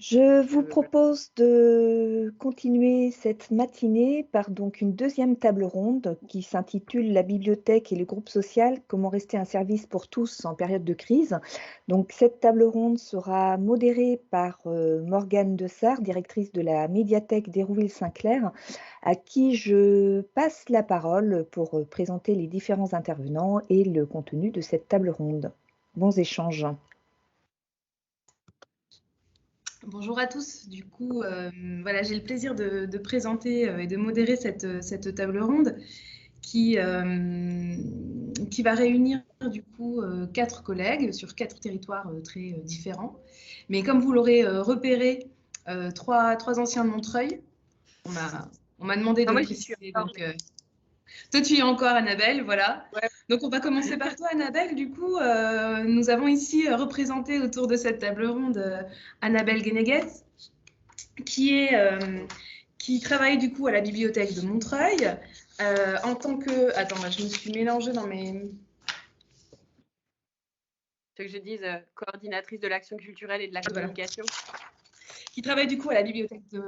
Je vous propose de continuer cette matinée par donc une deuxième table ronde qui s'intitule La bibliothèque et le groupe social, comment rester un service pour tous en période de crise. Donc cette table ronde sera modérée par Morgane Dessart, directrice de la médiathèque d'Hérouville-Saint-Clair, à qui je passe la parole pour présenter les différents intervenants et le contenu de cette table ronde. Bons échanges. Bonjour à tous. Du coup, voilà, j'ai le plaisir de présenter et de modérer cette table ronde qui va réunir du coup 4 collègues sur 4 territoires très différents. Mais comme vous l'aurez repéré, trois anciens de Montreuil. On m'a demandé de moi, préciser. Donc, toi, tu y es encore, Annabelle, voilà. Ouais. Donc, on va commencer par toi, Annabelle. Du coup, nous avons ici représenté autour de cette table ronde Annabelle Guénéguez, qui travaille du coup à la bibliothèque de Montreuil en tant que... Attends, je me suis mélangée dans mes... Ce que je dise, coordinatrice de l'action culturelle et de la communication. Qui travaille du coup à la bibliothèque de...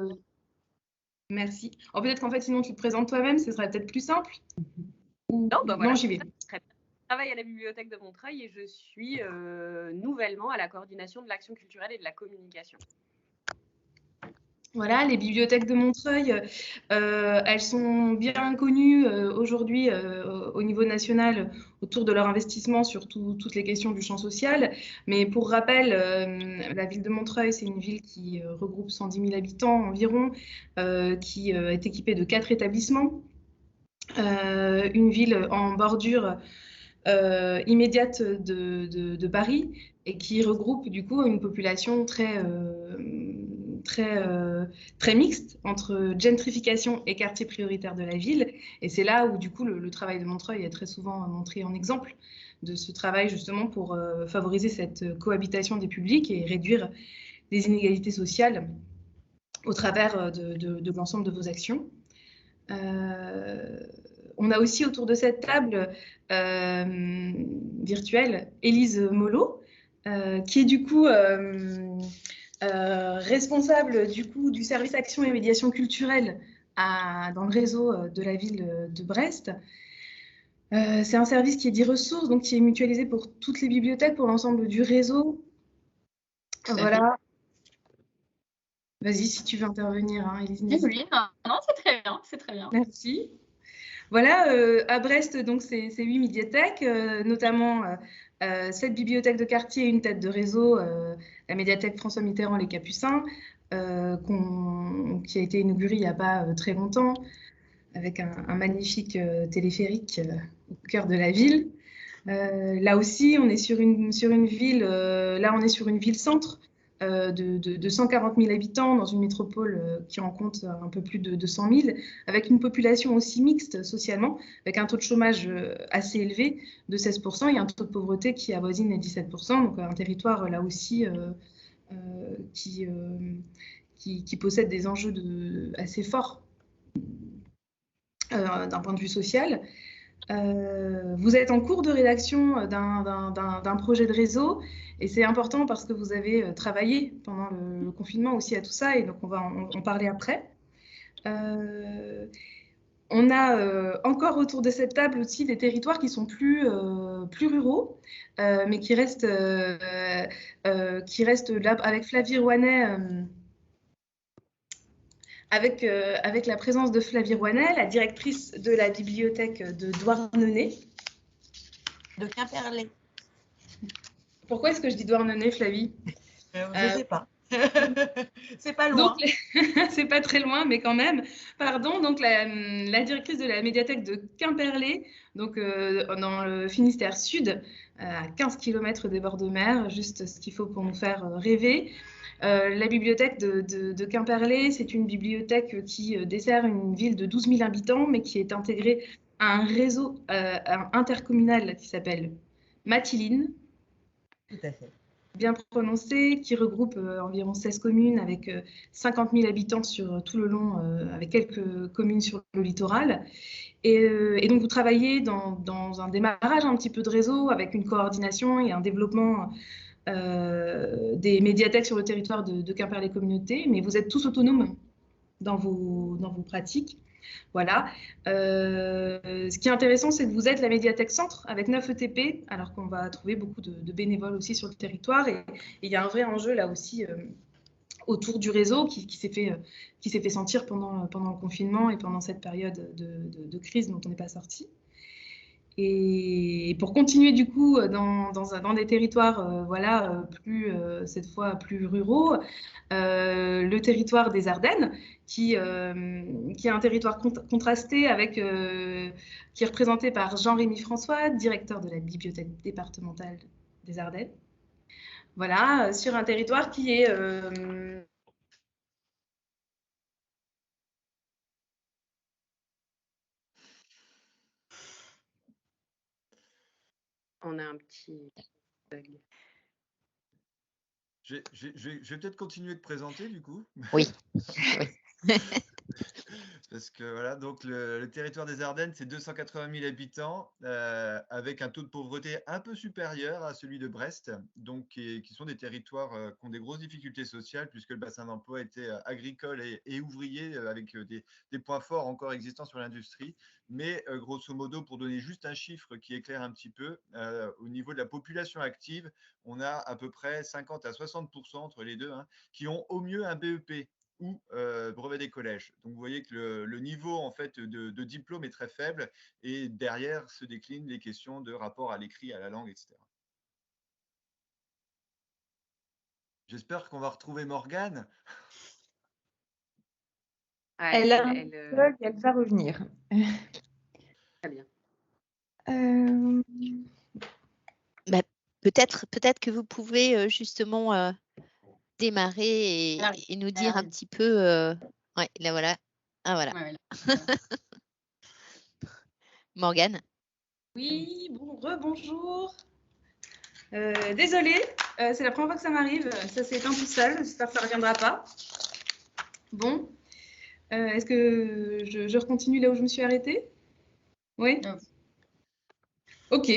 Merci. Oh, peut-être qu'en fait, sinon, tu te présentes toi-même, ce serait peut-être plus simple. Non, bah voilà. Non, j'y vais. Je travaille à la bibliothèque de Montreuil et je suis nouvellement à la coordination de l'action culturelle et de la communication. Voilà, les bibliothèques de Montreuil, elles sont bien connues aujourd'hui au niveau national autour de leur investissement sur toutes les questions du champ social. Mais pour rappel, la ville de Montreuil, c'est une ville qui regroupe 110 000 habitants environ, qui est équipée de 4 établissements. Une ville en bordure immédiate de Paris et qui regroupe du coup une population très mixte entre gentrification et quartier prioritaire de la ville. Et c'est là où du coup le travail de Montreuil est très souvent montré en exemple de ce travail justement pour favoriser cette cohabitation des publics et réduire les inégalités sociales au travers de l'ensemble de vos actions. On a aussi autour de cette table virtuelle Élise Mollo, qui est du coup responsable du service action et médiation culturelle dans le réseau de la ville de Brest. C'est un service qui est dit ressources, donc qui est mutualisé pour toutes les bibliothèques, pour l'ensemble du réseau. Voilà. Vas-y, si tu veux intervenir, hein, Élise. Oui, non, c'est très bien. Merci. Voilà, à Brest, donc c'est 8 médiathèques, notamment 7 bibliothèques de quartier et une tête de réseau, la médiathèque François Mitterrand Les Capucins, qui a été inaugurée il n'y a pas très longtemps, avec un magnifique téléphérique au cœur de la ville. Là aussi, on est sur une ville, là on est sur une ville-centre, de 140 000 habitants dans une métropole qui en compte un peu plus de 200 000, avec une population aussi mixte socialement, avec un taux de chômage assez élevé de 16% et un taux de pauvreté qui avoisine les 17%, donc un territoire là aussi qui possède des enjeux assez forts d'un point de vue social. Vous êtes en cours de rédaction d'un projet de réseau et c'est important parce que vous avez travaillé pendant le confinement aussi à tout ça et donc on va en parler après. On a encore autour de cette table aussi des territoires qui sont plus ruraux, mais qui restent là avec Flavie Rouanet. Avec la présence de Flavie Rouanet, la directrice de la bibliothèque de Douarnenez. De Quimperlé. Pourquoi est-ce que je dis Douarnenez, Flavie? Je ne sais pas. C'est pas loin. C'est pas très loin, mais quand même. Pardon, donc la directrice de la médiathèque de Quimperlé, donc dans le Finistère Sud, à 15 km des bords de mer, juste ce qu'il faut pour nous faire rêver. La bibliothèque de Quimperlé, c'est une bibliothèque qui dessert une ville de 12 000 habitants, mais qui est intégrée à un réseau intercommunal qui s'appelle Matiline. Tout à fait. Bien prononcé, qui regroupe environ 16 communes avec 50 000 habitants sur tout le long, avec quelques communes sur le littoral. Et donc, vous travaillez dans un démarrage un petit peu de réseau avec une coordination et un développement des médiathèques sur le territoire de Quimper-les-Communautés, mais vous êtes tous autonomes dans vos pratiques. Voilà. Ce qui est intéressant, c'est que vous êtes la médiathèque centre avec 9 ETP, alors qu'on va trouver beaucoup de bénévoles aussi sur le territoire. Et il y a un vrai enjeu là aussi autour du réseau qui s'est fait sentir pendant le confinement et pendant cette période de crise dont on n'est pas sorti. Et pour continuer du coup dans des territoires cette fois plus ruraux, le territoire des Ardennes, qui est un territoire contrasté qui est représenté par Jean-Rémy François, directeur de la bibliothèque départementale des Ardennes. Voilà, sur un territoire qui est On a un petit bug. Je vais peut-être continuer de présenter du coup. Oui. Parce que voilà, donc le territoire des Ardennes, c'est 280 000 habitants, avec un taux de pauvreté un peu supérieur à celui de Brest, donc qui sont des territoires qui ont des grosses difficultés sociales, puisque le bassin d'emploi était agricole et ouvrier, avec des points forts encore existants sur l'industrie. Mais grosso modo, pour donner juste un chiffre qui éclaire un petit peu, au niveau de la population active, on a à peu près 50 à 60% entre les deux, hein, qui ont au mieux un BEP ou brevet des collèges. Donc vous voyez que le niveau en fait de diplôme est très faible, et derrière se déclinent les questions de rapport à l'écrit, à la langue, etc. J'espère qu'on va retrouver Morgane. Ah, Elle a un bug, elle va revenir. Très bien. Peut-être que vous pouvez justement démarrer et nous dire un petit peu. Ouais, là voilà. Ah voilà. Ouais, Morgane. Oui, rebonjour. Désolée, c'est la première fois que ça m'arrive. Ça s'est éteint tout seul. J'espère que ça ne reviendra pas. Bon. Est-ce que je continue là où je me suis arrêtée? Oui. Ok.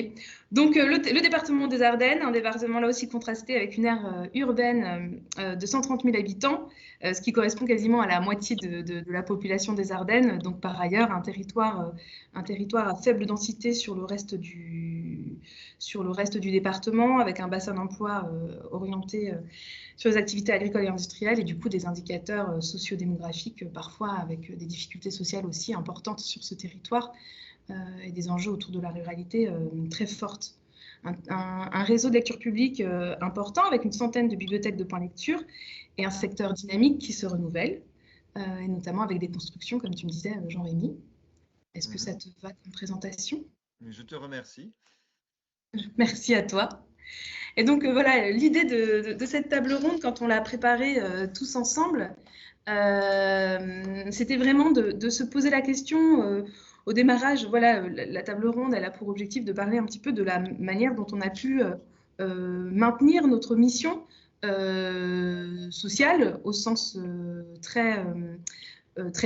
Donc, le département des Ardennes, un département là aussi contrasté avec une aire urbaine de 130 000 habitants, ce qui correspond quasiment à la moitié de la population des Ardennes. Donc, par ailleurs, un territoire à faible densité sur le reste du département, avec un bassin d'emploi orienté sur les activités agricoles et industrielles, et du coup des indicateurs sociodémographiques, parfois avec des difficultés sociales aussi importantes sur ce territoire. Et des enjeux autour de la ruralité très fortes. Un réseau de lecture publique important, avec une centaine de bibliothèques de points lecture, et un secteur dynamique qui se renouvelle, et notamment avec des constructions, comme tu me disais, Jean-Rémy. Est-ce que ça te va comme présentation? Je te remercie. Merci à toi. Et donc voilà, l'idée de cette table ronde, quand on l'a préparée tous ensemble, c'était vraiment de se poser la question. Au démarrage, voilà, la table ronde, elle a pour objectif de parler un petit peu de la manière dont on a pu maintenir notre mission sociale au sens très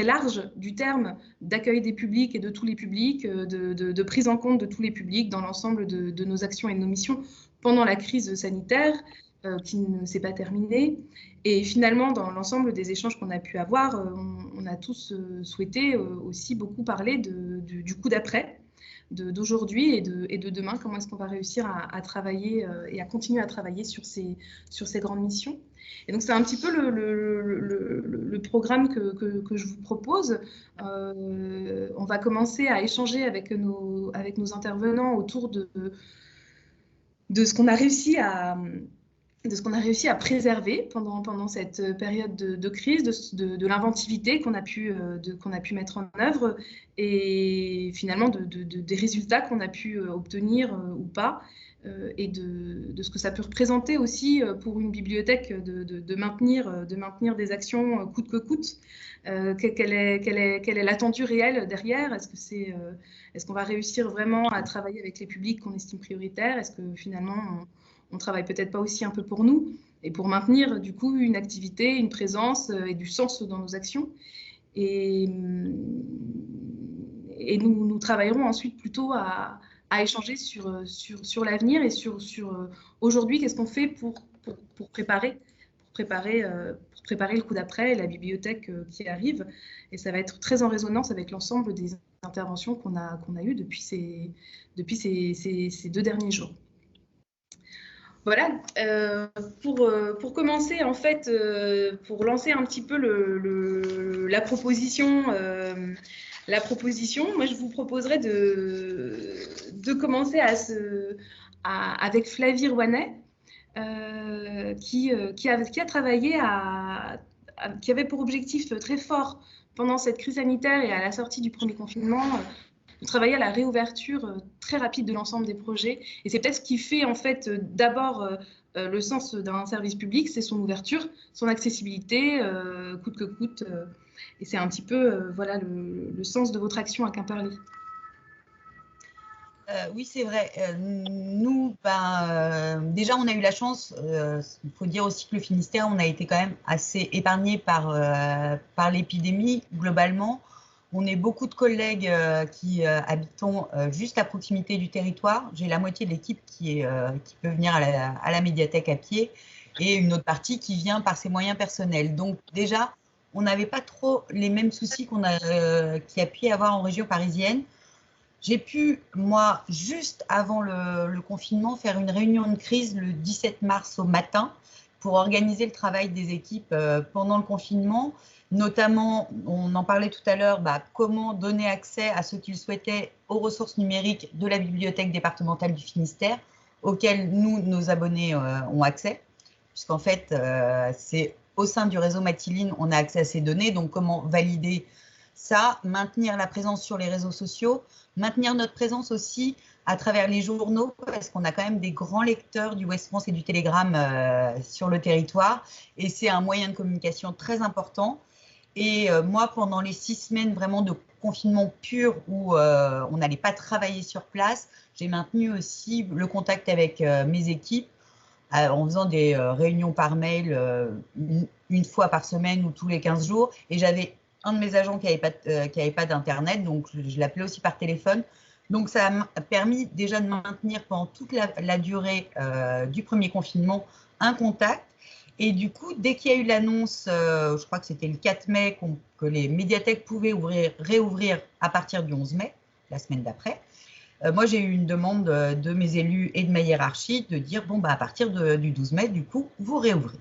large du terme, d'accueil des publics et de tous les publics, de prise en compte de tous les publics dans l'ensemble de nos actions et de nos missions pendant la crise sanitaire qui ne s'est pas terminée. Et finalement, dans l'ensemble des échanges qu'on a pu avoir, on a tous souhaité aussi beaucoup parler du coup d'après, d'aujourd'hui et de demain. Comment est-ce qu'on va réussir à travailler et à continuer à travailler sur ces grandes missions. Et donc, c'est un petit peu le programme que je vous propose. On va commencer à échanger avec nos intervenants autour de ce qu'on a réussi à préserver pendant cette période de crise, de l'inventivité qu'on a pu mettre en œuvre, et finalement des résultats qu'on a pu obtenir ou pas, et de ce que ça peut représenter aussi pour une bibliothèque de maintenir des actions coûte que coûte. Quelle est l'attendue réelle derrière? Est-ce qu'on va réussir vraiment à travailler avec les publics qu'on estime prioritaires? Est-ce que finalement on travaille peut-être pas aussi un peu pour nous et pour maintenir du coup une activité, une présence et du sens dans nos actions? Et nous travaillerons ensuite plutôt à à échanger sur l'avenir et sur aujourd'hui, qu'est-ce qu'on fait pour préparer le coup d'après, la bibliothèque qui arrive. Et ça va être très en résonance avec l'ensemble des interventions qu'on a eues depuis ces 2 derniers jours. Voilà, pour commencer, en fait, pour lancer un petit peu la proposition, moi je vous proposerais de commencer avec Flavie Rouanet, qui a travaillé qui avait pour objectif très fort pendant cette crise sanitaire et à la sortie du premier confinement, de travailler à la réouverture très rapide de l'ensemble des projets. Et c'est peut-être ce qui fait en fait d'abord le sens d'un service public, c'est son ouverture, son accessibilité, coûte que coûte. Et c'est un petit peu voilà, le sens de votre action à Quimperlé. Oui, c'est vrai. Nous, déjà, on a eu la chance, il faut dire aussi que le Finistère, on a été quand même assez épargné par l'épidémie, globalement. On est beaucoup de collègues qui habitons juste à proximité du territoire. J'ai la moitié de l'équipe qui peut venir à la médiathèque à pied et une autre partie qui vient par ses moyens personnels. Donc déjà, on n'avait pas trop les mêmes soucis qu'il y a pu y avoir en région parisienne. J'ai pu, moi, juste avant le confinement, faire une réunion de crise le 17 mars au matin pour organiser le travail des équipes pendant le confinement. Notamment, on en parlait tout à l'heure, comment donner accès à ceux qui le souhaitaient aux ressources numériques de la bibliothèque départementale du Finistère, auxquelles nos abonnés ont accès. Puisqu'en fait, c'est au sein du réseau Matiline, on a accès à ces données. Donc, comment valider ça, maintenir la présence sur les réseaux sociaux, maintenir notre présence aussi à travers les journaux, parce qu'on a quand même des grands lecteurs du Ouest France et du Télégramme sur le territoire, et c'est un moyen de communication très important. Et moi, pendant les 6 semaines vraiment de confinement pur où on n'allait pas travailler sur place, j'ai maintenu aussi le contact avec mes équipes en faisant des réunions par mail une fois par semaine ou tous les 15 jours, et j'avais un de mes agents qui n'avait pas d'internet, donc je l'appelais aussi par téléphone. Donc ça m'a permis déjà de maintenir pendant toute la durée du premier confinement un contact. Et du coup, dès qu'il y a eu l'annonce, je crois que c'était le 4 mai, que les médiathèques pouvaient réouvrir à partir du 11 mai, la semaine d'après, moi j'ai eu une demande de mes élus et de ma hiérarchie de dire, bon, à partir du 12 mai, du coup, vous réouvrez.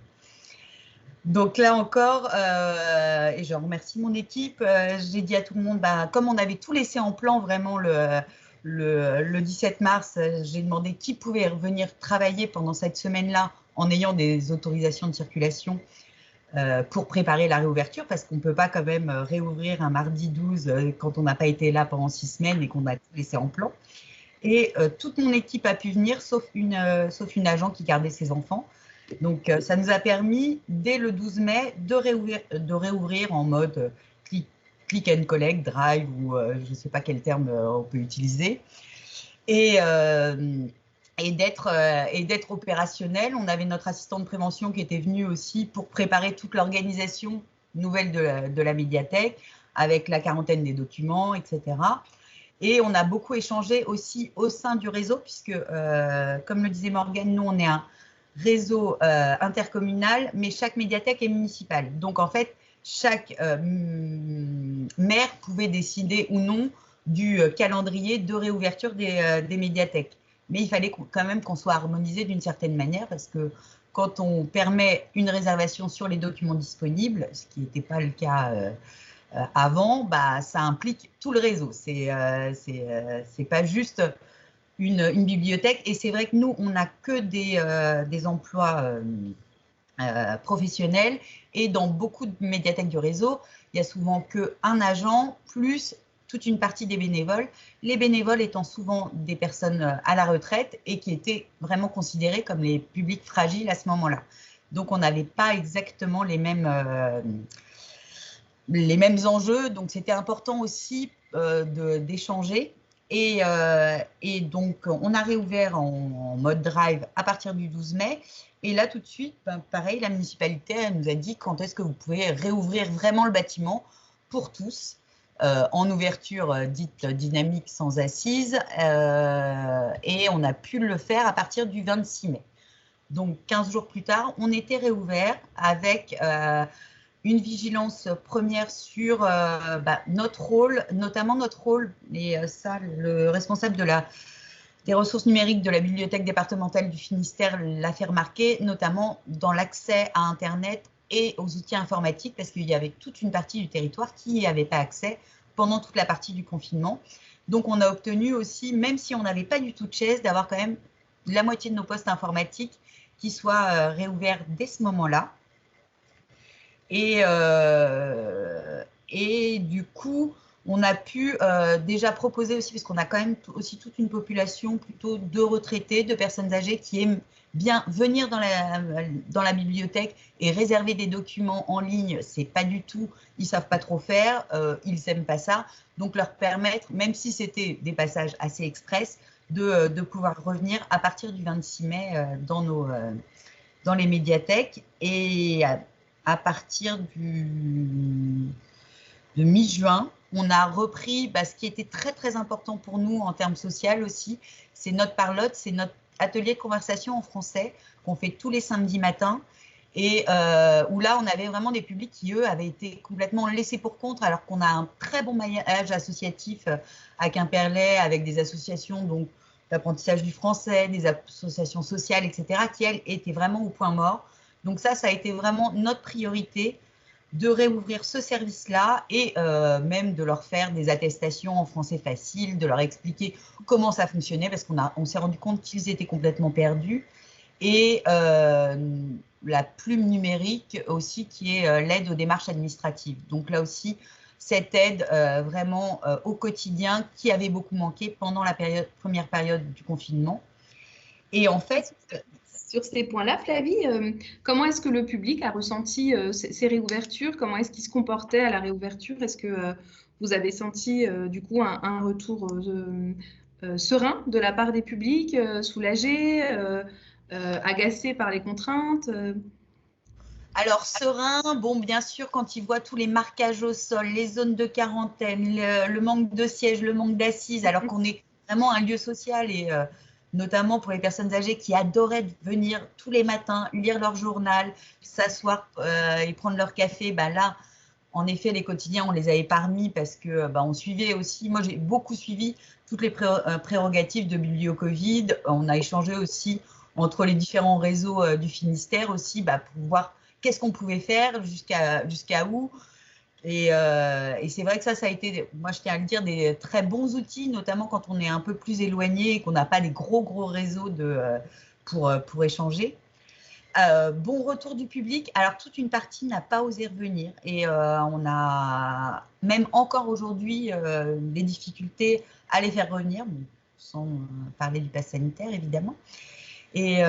Donc là encore, et je remercie mon équipe, j'ai dit à tout le monde, comme on avait tout laissé en plan vraiment le 17 mars, j'ai demandé qui pouvait venir travailler pendant cette semaine-là en ayant des autorisations de circulation pour préparer la réouverture, parce qu'on ne peut pas quand même réouvrir un mardi 12 quand on n'a pas été là pendant 6 semaines et qu'on a tout laissé en plan. Et toute mon équipe a pu venir, sauf une agent qui gardait ses enfants. Donc, ça nous a permis, dès le 12 mai, de réouvrir en mode click and collect, drive, ou je ne sais pas quel terme on peut utiliser, et d'être opérationnel. On avait notre assistant de prévention qui était venu aussi pour préparer toute l'organisation nouvelle de la médiathèque, avec la quarantaine des documents, etc. Et on a beaucoup échangé aussi au sein du réseau, puisque, comme le disait Morgane, nous, on est un réseau intercommunal, mais chaque médiathèque est municipale. Donc, en fait, chaque maire pouvait décider ou non du calendrier de réouverture des médiathèques. Mais il fallait quand même qu'on soit harmonisé d'une certaine manière, parce que quand on permet une réservation sur les documents disponibles, ce qui n'était pas le cas avant, ça implique tout le réseau. C'est pas juste une bibliothèque. Et c'est vrai que nous, on n'a que des emplois professionnels, et dans beaucoup de médiathèques du réseau, il n'y a souvent qu'un agent plus toute une partie des bénévoles, les bénévoles étant souvent des personnes à la retraite et qui étaient vraiment considérés comme les publics fragiles à ce moment-là. Donc, on n'avait pas exactement les mêmes enjeux, donc c'était important aussi d'échanger. Et donc, on a réouvert en mode drive à partir du 12 mai. Et là, tout de suite, pareil, la municipalité elle nous a dit quand est-ce que vous pouvez réouvrir vraiment le bâtiment pour tous. en ouverture dite dynamique sans assise, et on a pu le faire à partir du 26 mai. Donc 15 jours plus tard, on était réouvert avec une vigilance première sur notre rôle, notamment notre rôle, et ça le responsable des ressources numériques de la bibliothèque départementale du Finistère l'a fait remarquer, notamment dans l'accès à Internet et aux outils informatiques, parce qu'il y avait toute une partie du territoire qui n'y avait pas accès pendant toute la partie du confinement. Donc on a obtenu aussi, même si on n'avait pas du tout de chaise, d'avoir quand même la moitié de nos postes informatiques qui soient réouverts dès ce moment-là. Et du coup, on a pu déjà proposer aussi, parce qu'on a quand même aussi toute une population plutôt de retraités, de personnes âgées qui aiment bien venir dans la bibliothèque et réserver des documents en ligne. C'est pas du tout, ils savent pas trop faire, ils n'aiment pas ça. Donc leur permettre, même si c'était des passages assez express, de pouvoir revenir à partir du 26 mai dans les médiathèques. Et à partir de mi-juin, on a repris ce qui était très très important pour nous en termes social aussi, c'est notre parlotte, c'est notre atelier de conversation en français qu'on fait tous les samedis matins, et où là on avait vraiment des publics qui eux avaient été complètement laissés pour compte, alors qu'on a un très bon maillage associatif à Quimperlé, avec des associations donc d'apprentissage du français, des associations sociales, etc., qui elles étaient vraiment au point mort. Donc ça a été vraiment notre priorité, de réouvrir ce service-là, et même de leur faire des attestations en français facile, de leur expliquer comment ça fonctionnait, parce qu'on s'est rendu compte qu'ils étaient complètement perdus. Et la plume numérique aussi, qui est l'aide aux démarches administratives. Donc là aussi, cette aide vraiment au quotidien qui avait beaucoup manqué pendant la première période du confinement. Et en fait… Sur ces points-là, Flavie, comment est-ce que le public a ressenti ces réouvertures? Comment est-ce qu'il se comportait à la réouverture? Est-ce que vous avez senti du coup un retour serein de la part des publics, soulagé, agacé par les contraintes? Alors, serein, bon, bien sûr, quand ils voient tous les marquages au sol, les zones de quarantaine, le manque de sièges, le manque d'assises, alors qu'on est vraiment un lieu social, et notamment pour les personnes âgées qui adoraient venir tous les matins, lire leur journal, s'asseoir et prendre leur café, là, en effet, les quotidiens, on les avait pas remis parce que on suivait aussi, moi j'ai beaucoup suivi toutes les prérogatives de Biblio-Covid. On a échangé aussi entre les différents réseaux du Finistère aussi, pour voir qu'est-ce qu'on pouvait faire, jusqu'à où. Et c'est vrai que ça a été, moi je tiens à le dire, des très bons outils, notamment quand on est un peu plus éloigné et qu'on n'a pas des gros réseaux pour échanger. Bon retour du public. Alors toute une partie n'a pas osé revenir, et on a même encore aujourd'hui des difficultés à les faire revenir, sans parler du pass sanitaire évidemment. Et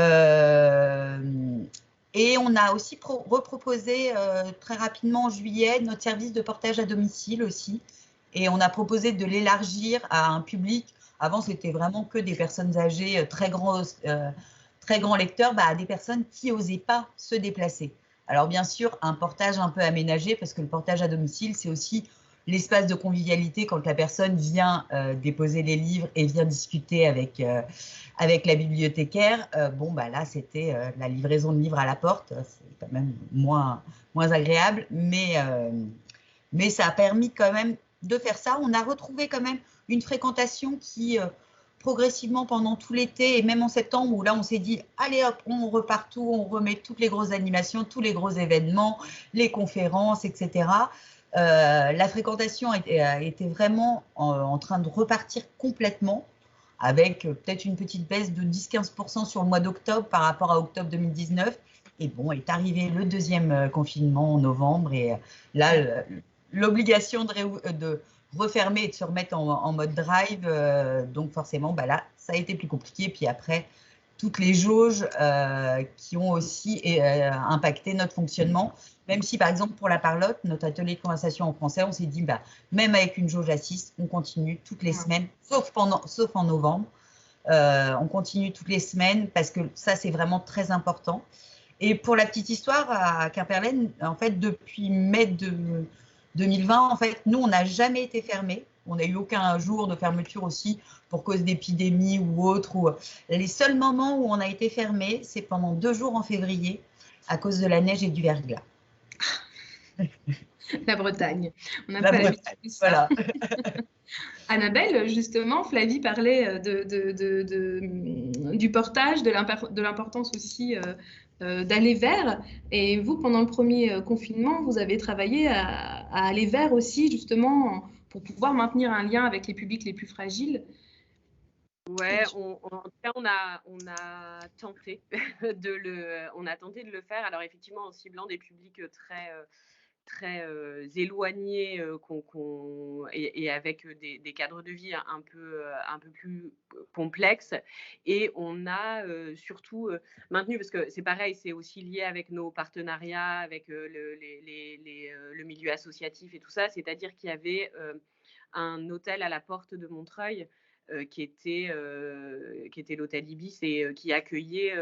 on a aussi reproposé très rapidement en juillet notre service de portage à domicile aussi. Et on a proposé de l'élargir à un public. Avant, c'était vraiment que des personnes âgées, très grands lecteurs, à des personnes qui n'osaient pas se déplacer. Alors bien sûr, un portage un peu aménagé, parce que le portage à domicile, c'est aussi l'espace de convivialité quand la personne vient déposer les livres et vient discuter avec la bibliothécaire. Là, c'était la livraison de livres à la porte. C'est quand même moins agréable, mais ça a permis quand même de faire ça. On a retrouvé quand même une fréquentation qui, progressivement pendant tout l'été, et même en septembre, où là, on s'est dit, allez hop, on repart tout, on remet toutes les grosses animations, tous les gros événements, les conférences, etc. La fréquentation était vraiment en train de repartir complètement, avec peut-être une petite baisse de 10-15% sur le mois d'octobre par rapport à octobre 2019. Et est arrivé le deuxième confinement en novembre, et là, l'obligation de refermer et de se remettre en mode drive, donc forcément, là, ça a été plus compliqué. Puis après, toutes les jauges qui ont aussi impacté notre fonctionnement, même si, par exemple, pour la parlotte, notre atelier de conversation en français, on s'est dit, même avec une jauge à 6, on continue toutes les semaines, sauf en novembre. On continue toutes les semaines, parce que ça, c'est vraiment très important. Et pour la petite histoire, à Quimperlé, en fait, depuis mai 2020, en fait, nous, on n'a jamais été fermés. On n'a eu aucun jour de fermeture aussi pour cause d'épidémie ou autre. Les seuls moments où on a été fermé, c'est pendant 2 jours en février à cause de la neige et du verglas. La Bretagne. On n'a La pas Bretagne, l'habitude de ça. voilà. Annabelle, justement, Flavie parlait du portage, de l'importance aussi d'aller vers. Et vous, pendant le premier confinement, vous avez travaillé à aller vers aussi, justement, pour pouvoir maintenir un lien avec les publics les plus fragiles. Ouais, en tout cas, on a tenté on a tenté de le faire. Alors effectivement, en ciblant des publics très éloignés et avec des cadres de vie un peu plus complexes. Et on a surtout maintenu, parce que c'est pareil, c'est aussi lié avec nos partenariats, avec le milieu associatif et tout ça. C'est-à-dire qu'il y avait un hôtel à la porte de Montreuil qui était l'hôtel Ibis et qui accueillait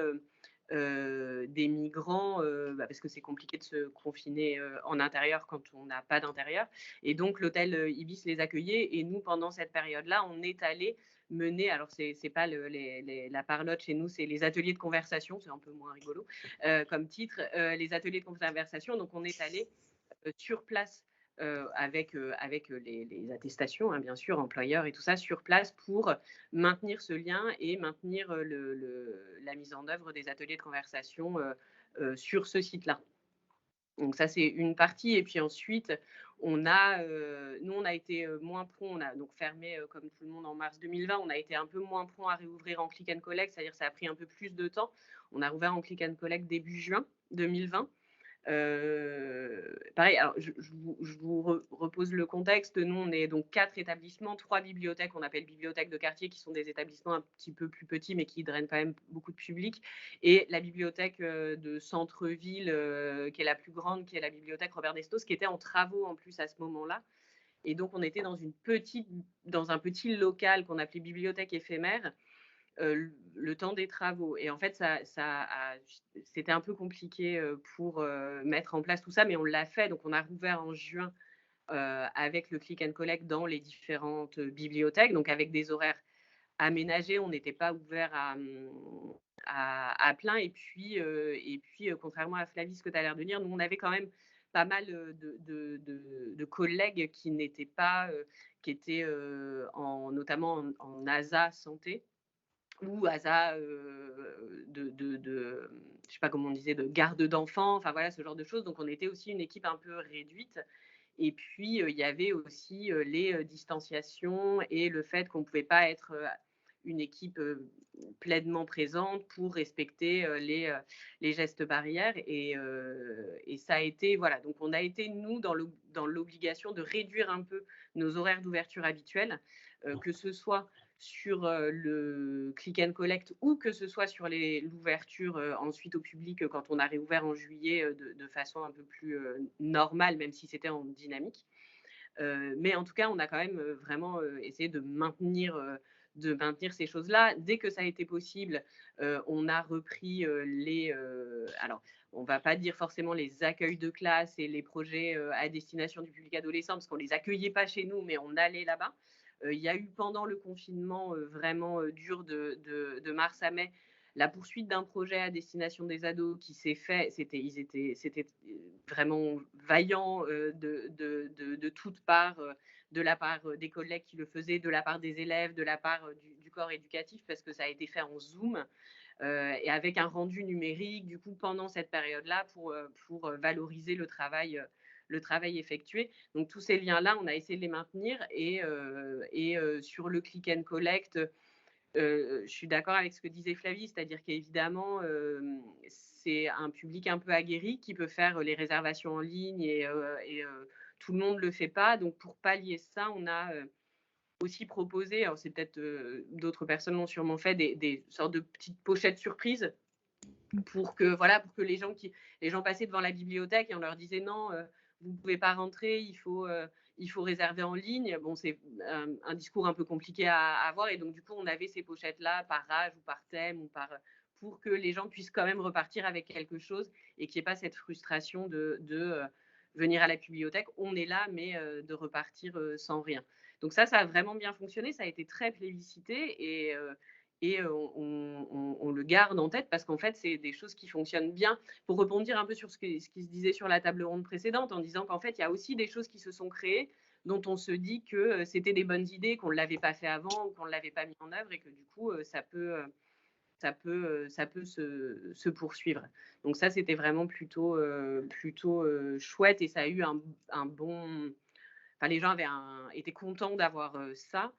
des migrants, parce que c'est compliqué de se confiner en intérieur quand on n'a pas d'intérieur. Et donc, l'hôtel Ibis les accueillait. Et nous, pendant cette période-là, on est allé mener, alors c'est pas la parlotte chez nous, c'est les ateliers de conversation, c'est un peu moins rigolo comme titre, les ateliers de conversation. Donc, on est allé sur place avec les attestations, hein, bien sûr, employeurs et tout ça, sur place pour maintenir ce lien et maintenir la mise en œuvre des ateliers de conversation sur ce site-là. Donc ça, c'est une partie. Et puis ensuite, nous, on a été moins prompt. On a donc fermé, comme tout le monde, en mars 2020. On a été un peu moins prompt à réouvrir en click and collect, c'est-à-dire que ça a pris un peu plus de temps. On a rouvert en click and collect début juin 2020. Pareil, alors je vous repose le contexte. Nous, on est donc 4 établissements, 3 bibliothèques, on appelle bibliothèques de quartier, qui sont des établissements un petit peu plus petits, mais qui drainent quand même beaucoup de public. Et la bibliothèque de centre-ville, qui est la plus grande, qui est la bibliothèque Robert Destos, qui était en travaux en plus à ce moment-là. Et donc, on était dans un petit local qu'on appelait bibliothèque éphémère, le temps des travaux. Et en fait, c'était un peu compliqué pour mettre en place tout ça, mais on l'a fait. Donc, on a rouvert en juin avec le click and collect dans les différentes bibliothèques, donc avec des horaires aménagés. On n'était pas ouvert à plein. Et puis contrairement à Flavie, ce que tu as l'air de dire, nous, on avait quand même pas mal de collègues qui n'étaient pas, qui étaient notamment en ASA santé, ou ASA je sais pas comment on disait, de garde d'enfants, enfin voilà, ce genre de choses. Donc on était aussi une équipe un peu réduite. Et puis il y avait aussi les distanciations et le fait qu'on ne pouvait pas être une équipe pleinement présente pour respecter les gestes barrières. Et ça a été, voilà, donc on a été, nous, dans l'obligation de réduire un peu nos horaires d'ouverture habituels, que ce soit sur le click and collect ou que ce soit sur l'ouverture ensuite au public quand on a réouvert en juillet de façon un peu plus normale, même si c'était en dynamique. Mais en tout cas, on a quand même vraiment essayé de maintenir ces choses-là. Dès que ça a été possible, on a repris alors, on ne va pas dire forcément les accueils de classe et les projets à destination du public adolescent, parce qu'on ne les accueillait pas chez nous, mais on allait là-bas. Il y a eu pendant le confinement vraiment dur de mars à mai, la poursuite d'un projet à destination des ados qui s'est fait. C'était vraiment vaillant de toutes parts, de la part des collègues qui le faisaient, de la part des élèves, de la part du corps éducatif, parce que ça a été fait en Zoom et avec un rendu numérique, du coup, pendant cette période-là, pour valoriser le travail effectué. Donc tous ces liens-là, on a essayé de les maintenir. Et sur le click and collect, je suis d'accord avec ce que disait Flavie, c'est-à-dire qu'évidemment, c'est un public un peu aguerri qui peut faire les réservations en ligne et tout le monde ne le fait pas. Donc pour pallier ça, on a aussi proposé, alors c'est peut-être d'autres personnes l'ont sûrement fait, des sortes de petites pochettes surprises pour que les gens passaient devant la bibliothèque et on leur disait non, vous ne pouvez pas rentrer, il faut réserver en ligne. Bon, c'est un discours un peu compliqué à avoir, et donc du coup on avait ces pochettes-là par âge ou par thème pour que les gens puissent quand même repartir avec quelque chose et qu'il n'y ait pas cette frustration de venir à la bibliothèque, on est là, mais de repartir sans rien. Donc ça a vraiment bien fonctionné, ça a été très plébiscité et on le garde en tête parce qu'en fait, c'est des choses qui fonctionnent bien. Pour rebondir un peu sur ce qui se disait sur la table ronde précédente, en disant qu'en fait, il y a aussi des choses qui se sont créées dont on se dit que c'était des bonnes idées, qu'on ne l'avait pas fait avant ou qu'on ne l'avait pas mis en œuvre et que du coup, ça peut se poursuivre. Donc ça, c'était vraiment plutôt chouette et ça a eu un bon... Enfin, les gens étaient contents d'avoir ça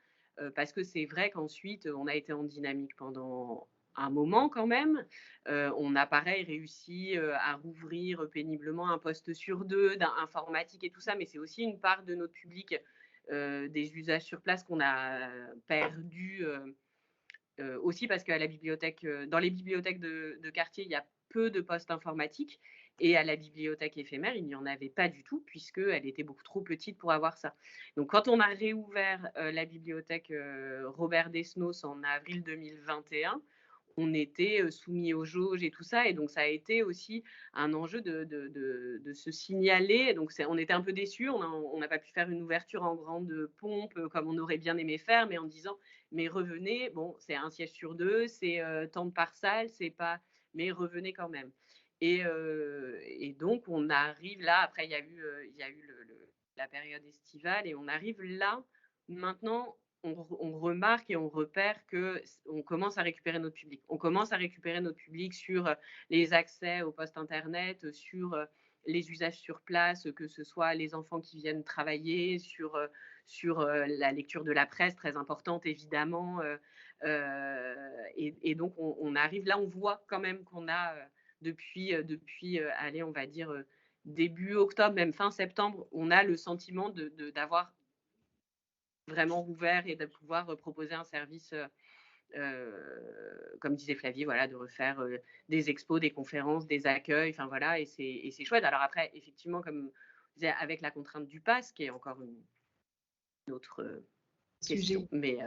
parce que c'est vrai qu'ensuite, on a été en dynamique pendant un moment quand même. On a pareil réussi à rouvrir péniblement un poste sur 2 d'informatique et tout ça, mais c'est aussi une part de notre public des usages sur place qu'on a perdu aussi parce qu'à la bibliothèque, dans les bibliothèques de quartier, il y a peu de postes informatiques et à la bibliothèque éphémère, il n'y en avait pas du tout puisqu'elle était beaucoup trop petite pour avoir ça. Donc quand on a réouvert la bibliothèque Robert Desnos en avril 2021, on était soumis aux jauges et tout ça. Et donc, ça a été aussi un enjeu de se signaler. Donc, on était un peu déçus. On n'a pas pu faire une ouverture en grande pompe comme on aurait bien aimé faire, mais en disant, mais revenez, bon, c'est un siège sur 2, c'est tant de par salle, c'est pas, mais revenez quand même. Et donc, on arrive là, après, il y a eu la période estivale, et on arrive là, maintenant, on remarque et on repère qu'on commence à récupérer notre public. On commence à récupérer notre public sur les accès au poste Internet, sur les usages sur place, que ce soit les enfants qui viennent travailler, sur la lecture de la presse, très importante évidemment. Et donc, on arrive là, on voit quand même qu'on a depuis allez, on va dire début octobre, même fin septembre, on a le sentiment d'avoir vraiment rouvert et de pouvoir proposer un service, comme disait Flavie, voilà, de refaire des expos, des conférences, des accueils, enfin voilà, et c'est chouette. Alors après, effectivement, comme je disais, avec la contrainte du pass, qui est encore une autre question, mais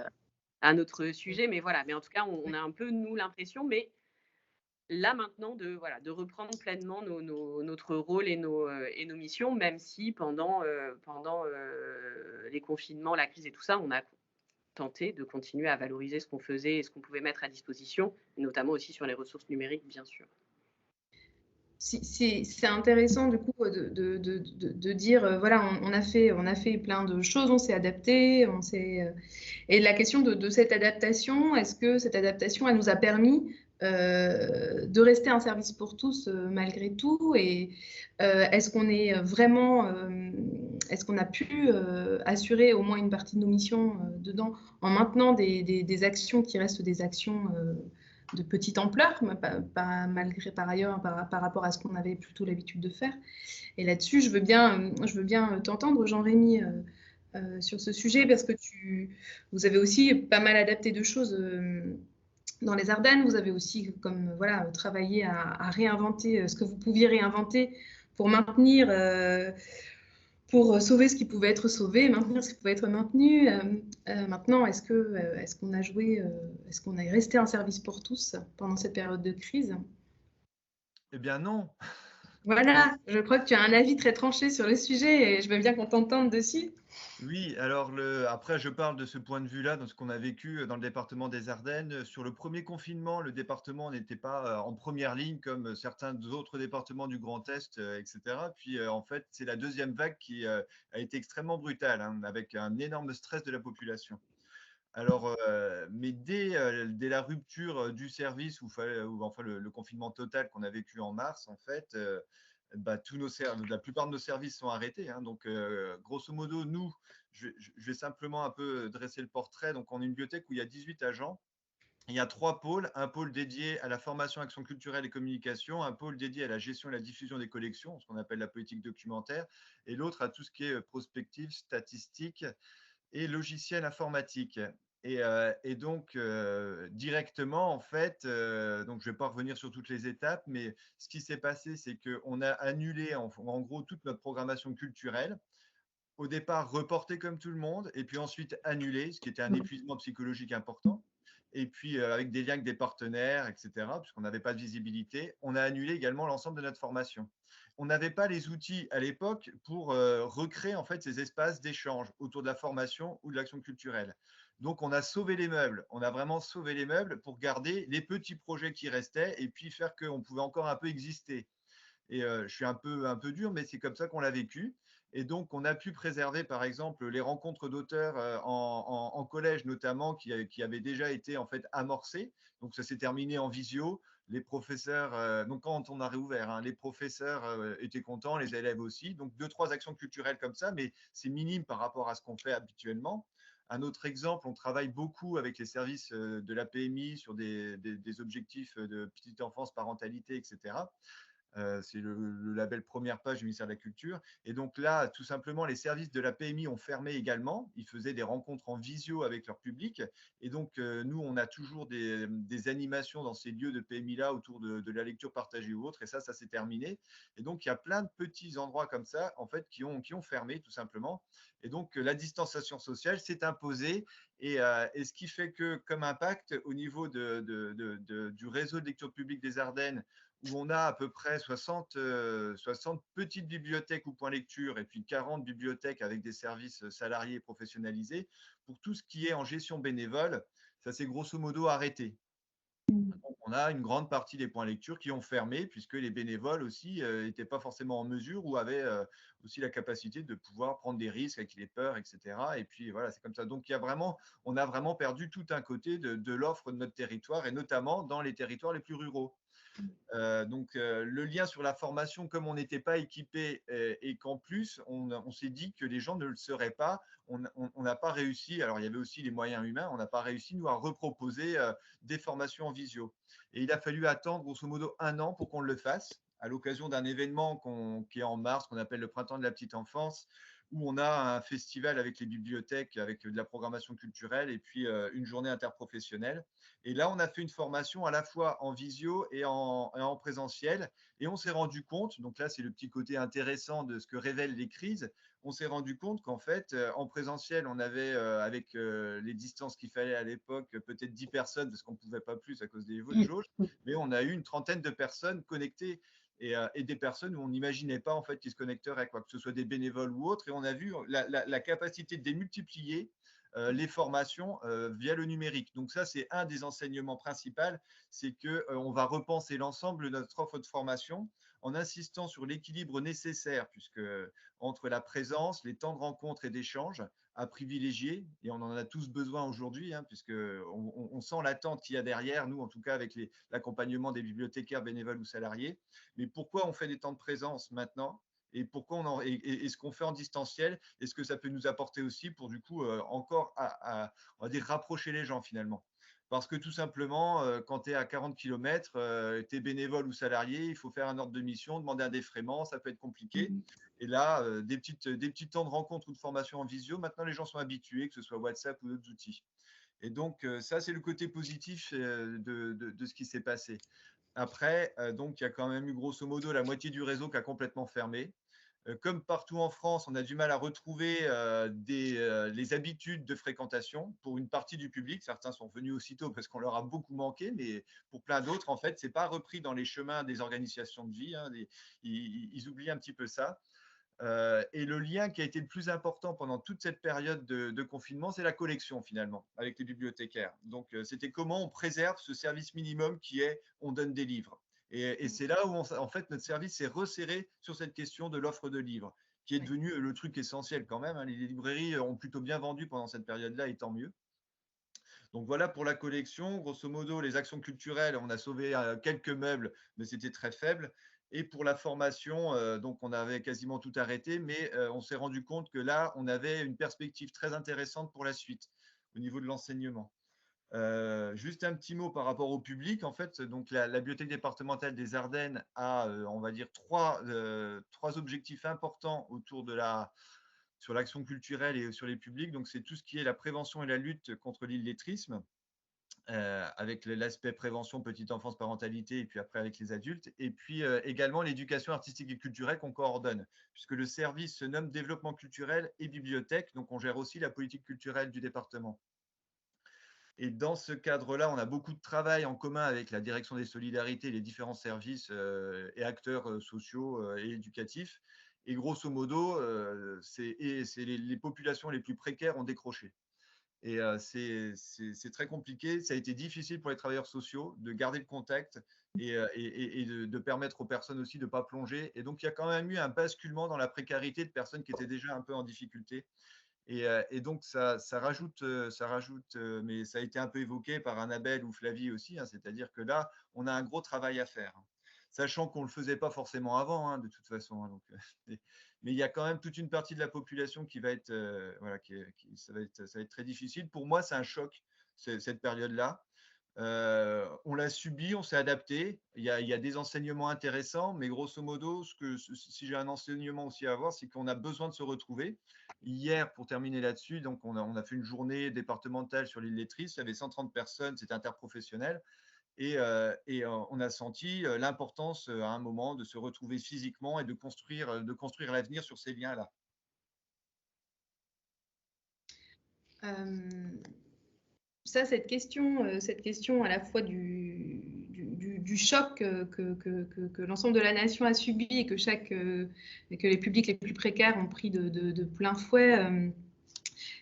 un autre sujet, mais voilà. Mais en tout cas, on a un peu, nous, l'impression, mais là maintenant de reprendre pleinement notre rôle et nos missions, même si pendant les confinements, la crise et tout ça, on a tenté de continuer à valoriser ce qu'on faisait et ce qu'on pouvait mettre à disposition, notamment aussi sur les ressources numériques, bien sûr. C'est intéressant du coup de dire voilà, on a fait plein de choses, on s'est adapté, et la question de cette adaptation, est-ce que cette adaptation elle nous a permis de rester un service pour tous malgré tout, et est-ce qu'on est vraiment est-ce qu'on a pu assurer au moins une partie de nos missions dedans en maintenant des actions qui restent des actions de petite ampleur, malgré par ailleurs par rapport à ce qu'on avait plutôt l'habitude de faire. Et là-dessus, je veux bien t'entendre, Jean-Rémy, sur ce sujet, parce que vous avez aussi pas mal adapté de choses dans les Ardennes. Vous avez aussi travaillé à réinventer ce que vous pouviez réinventer pour maintenir... pour sauver ce qui pouvait être sauvé, maintenir ce qui pouvait être maintenu. Maintenant, est-ce qu'on a joué, est-ce qu'on est resté un service pour tous pendant cette période de crise? Eh bien non. Voilà, je crois que tu as un avis très tranché sur le sujet et je veux bien qu'on t'entende dessus. Oui, alors après, je parle de ce point de vue-là, dans ce qu'on a vécu dans le département des Ardennes. Sur le premier confinement, le département n'était pas en première ligne comme certains autres départements du Grand Est, etc. Puis, en fait, c'est la deuxième vague qui a été extrêmement brutale, hein, avec un énorme stress de la population. Alors, mais dès la rupture du service, ou enfin le confinement total qu'on a vécu en mars, en fait, la plupart de nos services sont arrêtés, hein. Donc, grosso modo, nous, je vais simplement un peu dresser le portrait. Donc, on est une bibliothèque où il y a 18 agents. Il y a 3 pôles, un pôle dédié à la formation, action culturelle et communication, un pôle dédié à la gestion et la diffusion des collections, ce qu'on appelle la politique documentaire, et l'autre à tout ce qui est prospective, statistique et logiciel informatique. Et donc, directement, en fait, donc je ne vais pas revenir sur toutes les étapes, mais ce qui s'est passé, c'est qu'on a annulé en gros toute notre programmation culturelle. Au départ, reporté comme tout le monde, et puis ensuite annulé, ce qui était un épuisement psychologique important. Et puis, avec des liens avec des partenaires, etc., puisqu'on n'avait pas de visibilité, on a annulé également l'ensemble de notre formation. on n'avait pas les outils à l'époque pour recréer en fait ces espaces d'échange autour de la formation ou de l'action culturelle. Donc, on a sauvé les meubles. On a vraiment sauvé les meubles pour garder les petits projets qui restaient et puis faire qu'on pouvait encore un peu exister. Et je suis un peu dur, mais c'est comme ça qu'on l'a vécu. Et donc, on a pu préserver, par exemple, les rencontres d'auteurs en collège notamment, qui avaient déjà été en fait amorcées. Donc, ça s'est terminé en visio. Les professeurs, donc quand on a réouvert, hein, les professeurs étaient contents, les élèves aussi. Donc, 2-3 actions culturelles comme ça, mais c'est minime par rapport à ce qu'on fait habituellement. Un autre exemple, on travaille beaucoup avec les services de la PMI sur des objectifs de petite enfance, parentalité, etc. C'est le label première page du ministère de la Culture. Et donc là, tout simplement, les services de la PMI ont fermé également. Ils faisaient des rencontres en visio avec leur public. Et donc, nous, on a toujours des animations dans ces lieux de PMI-là autour de la lecture partagée ou autre. Et ça s'est terminé. Et donc, il y a plein de petits endroits comme ça, en fait, qui ont fermé, tout simplement. Et donc, la distanciation sociale s'est imposée. Et ce qui fait que, comme impact, au niveau du réseau de lecture publique des Ardennes, où on a à peu près 60 petites bibliothèques ou points lecture et puis 40 bibliothèques avec des services salariés et professionnalisés. Pour tout ce qui est en gestion bénévole, ça s'est grosso modo arrêté. Donc, on a une grande partie des points lecture qui ont fermé puisque les bénévoles aussi n'étaient pas forcément en mesure ou avaient aussi la capacité de pouvoir prendre des risques avec les peurs, etc. Et puis voilà, c'est comme ça. Donc, on a vraiment perdu tout un côté de l'offre de notre territoire et notamment dans les territoires les plus ruraux. Donc, le lien sur la formation, comme on n'était pas équipé et qu'en plus, on s'est dit que les gens ne le seraient pas, on n'a pas réussi. Alors, il y avait aussi les moyens humains, on n'a pas réussi, nous, à reproposer des formations en visio. Et il a fallu attendre, grosso modo, 1 an pour qu'on le fasse, à l'occasion d'un événement qui est en mars, qu'on appelle le Printemps de la petite enfance, où on a un festival avec les bibliothèques, avec de la programmation culturelle et puis une journée interprofessionnelle. Et là, on a fait une formation à la fois en visio et en présentiel. Et on s'est rendu compte, donc là, c'est le petit côté intéressant de ce que révèlent les crises. On s'est rendu compte qu'en fait, en présentiel, on avait, avec les distances qu'il fallait à l'époque, peut-être 10 personnes, parce qu'on ne pouvait pas plus à cause des jauges, mais on a eu une trentaine de personnes connectées et des personnes où on n'imaginait pas en fait qu'ils se connecteraient, quoi, que ce soit des bénévoles ou autres. Et on a vu la capacité de démultiplier les formations via le numérique. Donc ça, c'est un des enseignements principaux, c'est qu'on va repenser l'ensemble de notre offre de formation en insistant sur l'équilibre nécessaire, puisque entre la présence, les temps de rencontre et d'échange à privilégier, et on en a tous besoin aujourd'hui, hein, puisque on sent l'attente qu'il y a derrière, nous en tout cas avec l'accompagnement des bibliothécaires bénévoles ou salariés. Mais pourquoi on fait des temps de présence maintenant et pourquoi et ce qu'on fait en distanciel et ce que ça peut nous apporter aussi pour du coup encore on va dire rapprocher les gens finalement. Parce que tout simplement, quand tu es à 40 km, tu es bénévole ou salarié, il faut faire un ordre de mission, demander un défraiement, ça peut être compliqué. Et là, des petits temps de rencontre ou de formation en visio, maintenant les gens sont habitués, que ce soit WhatsApp ou d'autres outils. Et donc, ça, c'est le côté positif de ce qui s'est passé. Après, donc, il y a quand même eu grosso modo la moitié du réseau qui a complètement fermé. Comme partout en France, on a du mal à retrouver les habitudes de fréquentation pour une partie du public. Certains sont venus aussitôt parce qu'on leur a beaucoup manqué, mais pour plein d'autres, en fait, ce n'est pas repris dans les chemins des organisations de vie. Hein, ils oublient un petit peu ça. Et le lien qui a été le plus important pendant toute cette période de confinement, c'est la collection finalement avec les bibliothécaires. Donc, c'était comment on préserve ce service minimum qui est on donne des livres. Et c'est là où en fait notre service s'est resserré sur cette question de l'offre de livres, qui est devenu le truc essentiel quand même. Hein. Les librairies ont plutôt bien vendu pendant cette période-là, et tant mieux. Donc voilà pour la collection. Grosso modo, les actions culturelles, on a sauvé quelques meubles, mais c'était très faible. Et pour la formation, donc on avait quasiment tout arrêté, mais on s'est rendu compte que là, on avait une perspective très intéressante pour la suite au niveau de l'enseignement. Juste un petit mot par rapport au public. En fait, donc la bibliothèque départementale des Ardennes a, on va dire, trois objectifs importants sur l'action culturelle et sur les publics. Donc, c'est tout ce qui est la prévention et la lutte contre l'illettrisme, avec l'aspect prévention, petite enfance, parentalité, et puis après avec les adultes. Et puis également l'éducation artistique et culturelle qu'on coordonne, puisque le service se nomme développement culturel et bibliothèque. Donc, on gère aussi la politique culturelle du département. Et dans ce cadre-là, on a beaucoup de travail en commun avec la direction des solidarités, les différents services et acteurs sociaux et éducatifs. Et grosso modo, c'est les populations les plus précaires ont décroché. Et c'est très compliqué. Ça a été difficile pour les travailleurs sociaux de garder le contact et de permettre aux personnes aussi de ne pas plonger. Et donc, il y a quand même eu un basculement dans la précarité de personnes qui étaient déjà un peu en difficulté. Et donc, ça rajoute, mais ça a été un peu évoqué par Annabelle ou Flavie aussi, hein, c'est-à-dire que là, on a un gros travail à faire, hein, sachant qu'on ne le faisait pas forcément avant, hein, de toute façon. Hein, donc, mais il y a quand même toute une partie de la population qui va être, voilà, ça va être très difficile. Pour moi, c'est un choc, cette période-là. On l'a subi, on s'est adapté. Il y a des enseignements intéressants, mais grosso modo, si j'ai un enseignement aussi à avoir, c'est qu'on a besoin de se retrouver. Hier, pour terminer là-dessus, donc on a fait une journée départementale sur l'île d'Étretat. Il y avait 130 personnes, c'était interprofessionnel. Et on a senti l'importance à un moment de se retrouver physiquement et de construire l'avenir sur ces liens-là. Ça, cette question à la fois du choc que l'ensemble de la nation a subi et que les publics les plus précaires ont pris de plein fouet,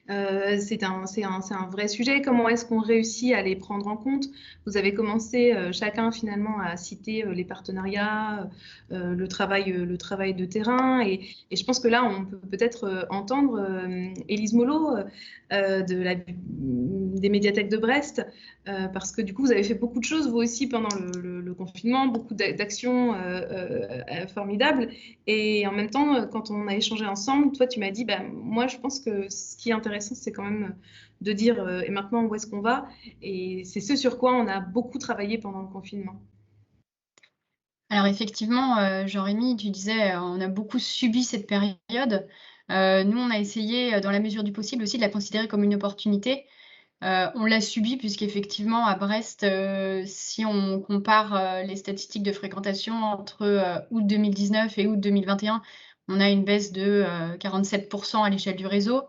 c'est un vrai sujet. Comment est-ce qu'on réussit à les prendre en compte? Vous avez commencé chacun finalement à citer les partenariats, le travail de terrain. Et je pense que là, on peut peut-être entendre Élise Mollo des médiathèques de Brest, parce que du coup, vous avez fait beaucoup de choses, vous aussi, pendant le confinement, beaucoup d'actions formidables. Et en même temps, quand on a échangé ensemble, toi, tu m'as dit, moi, je pense que ce qui est intéressant, c'est quand même de dire, et maintenant, où est-ce qu'on va? Et c'est ce sur quoi on a beaucoup travaillé pendant le confinement. Alors effectivement, Jean-Rémy, tu disais, on a beaucoup subi cette période. Nous, on a essayé, dans la mesure du possible aussi, de la considérer comme une opportunité. On l'a subi puisqu'effectivement, à Brest, si on compare les statistiques de fréquentation entre août 2019 et août 2021, on a une baisse de 47% à l'échelle du réseau,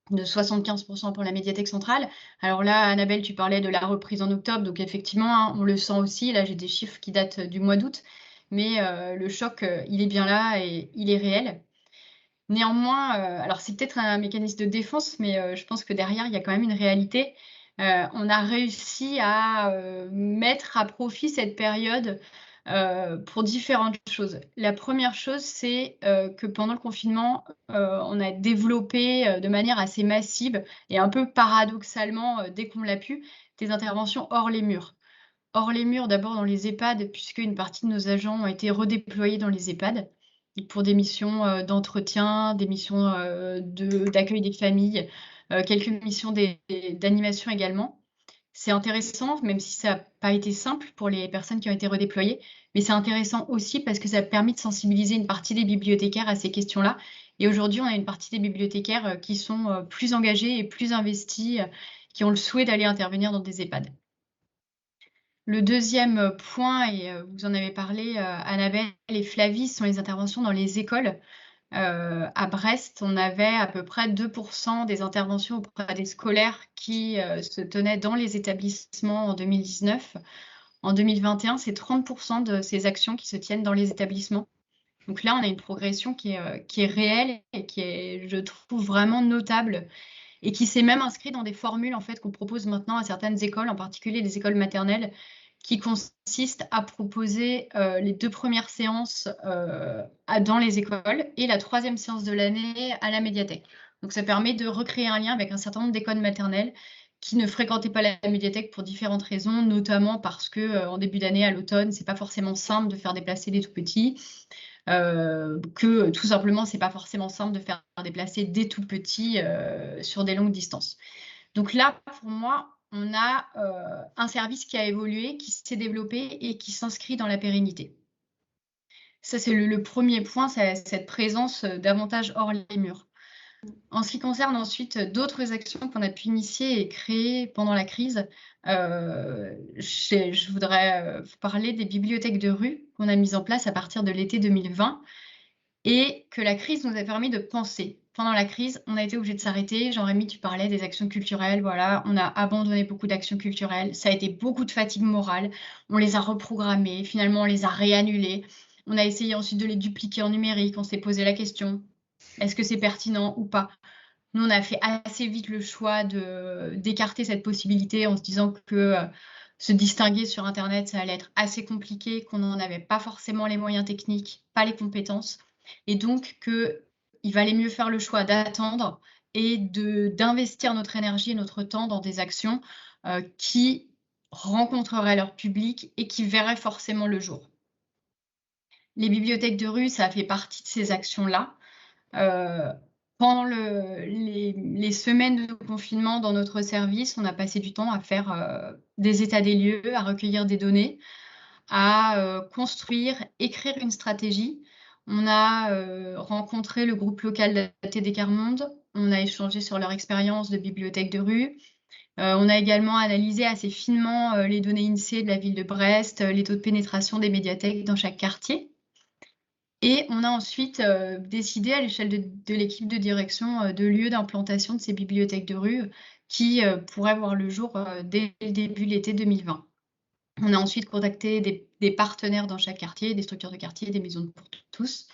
de 75% pour la médiathèque centrale. Alors là, Annabelle, tu parlais de la reprise en octobre, donc effectivement, hein, on le sent aussi. Là, j'ai des chiffres qui datent du mois d'août, mais le choc, il est bien là et il est réel. Néanmoins, alors c'est peut-être un mécanisme de défense, mais je pense que derrière, il y a quand même une réalité. On a réussi à mettre à profit cette période pour différentes choses. La première chose, c'est que pendant le confinement, on a développé de manière assez massive et un peu paradoxalement, dès qu'on l'a pu, des interventions hors les murs. Hors les murs, d'abord dans les EHPAD, puisque une partie de nos agents ont été redéployés dans les EHPAD pour des missions d'entretien, des missions d'accueil des familles, quelques missions d'animation également. C'est intéressant, même si ça n'a pas été simple pour les personnes qui ont été redéployées, mais c'est intéressant aussi parce que ça a permis de sensibiliser une partie des bibliothécaires à ces questions-là. Et aujourd'hui, on a une partie des bibliothécaires qui sont plus engagés et plus investis, qui ont le souhait d'aller intervenir dans des EHPAD. Le deuxième point, et vous en avez parlé, Annabelle et Flavie, sont les interventions dans les écoles. À Brest, on avait à peu près 2% des interventions auprès des scolaires qui se tenaient dans les établissements en 2019. En 2021, c'est 30% de ces actions qui se tiennent dans les établissements. Donc là, on a une progression qui est réelle et qui est, je trouve, vraiment notable et qui s'est même inscrit dans des formules en fait, qu'on propose maintenant à certaines écoles, en particulier les écoles maternelles, qui consiste à proposer les 2 premières séances dans les écoles et la 3e séance de l'année à la médiathèque. Donc ça permet de recréer un lien avec un certain nombre d'écoles maternelles qui ne fréquentaient pas la médiathèque pour différentes raisons, notamment parce que en début d'année, à l'automne, c'est pas forcément simple de faire déplacer des tout petits, que tout simplement, c'est pas forcément simple de faire déplacer des tout petits sur des longues distances. Donc là, pour moi, on a un service qui a évolué, qui s'est développé et qui s'inscrit dans la pérennité. Ça, c'est le premier point, cette présence davantage hors les murs. En ce qui concerne ensuite d'autres actions qu'on a pu initier et créer pendant la crise, je voudrais vous parler des bibliothèques de rue qu'on a mises en place à partir de l'été 2020 et que la crise nous a permis de penser. pendant la crise, on a été obligé de s'arrêter. Jean-Rémy, tu parlais des actions culturelles. Voilà, on a abandonné beaucoup d'actions culturelles. Ça a été beaucoup de fatigue morale. On les a reprogrammées. Finalement, on les a réannulées. On a essayé ensuite de les dupliquer en numérique. On s'est posé la question, est-ce que c'est pertinent ou pas? Nous, on a fait assez vite le choix d'écarter cette possibilité en se disant que se distinguer sur Internet, ça allait être assez compliqué, qu'on n'en avait pas forcément les moyens techniques, pas les compétences, et donc qu'il valait mieux faire le choix d'attendre et d'investir notre énergie et notre temps dans des actions qui rencontreraient leur public et qui verraient forcément le jour. Les bibliothèques de rue, ça fait partie de ces actions-là. Pendant les semaines de confinement dans notre service, on a passé du temps à faire des états des lieux, à recueillir des données, à construire, écrire une stratégie. On a rencontré le groupe local d'ATD Quart Monde, on a échangé sur leur expérience de bibliothèque de rue. On a également analysé assez finement les données INSEE de la ville de Brest, les taux de pénétration des médiathèques dans chaque quartier. Et on a ensuite décidé à l'échelle de l'équipe de direction de lieux d'implantation de ces bibliothèques de rue qui pourraient voir le jour dès le début de l'été 2020. On a ensuite contacté des partenaires dans chaque quartier, des structures de quartier, des maisons pour tous,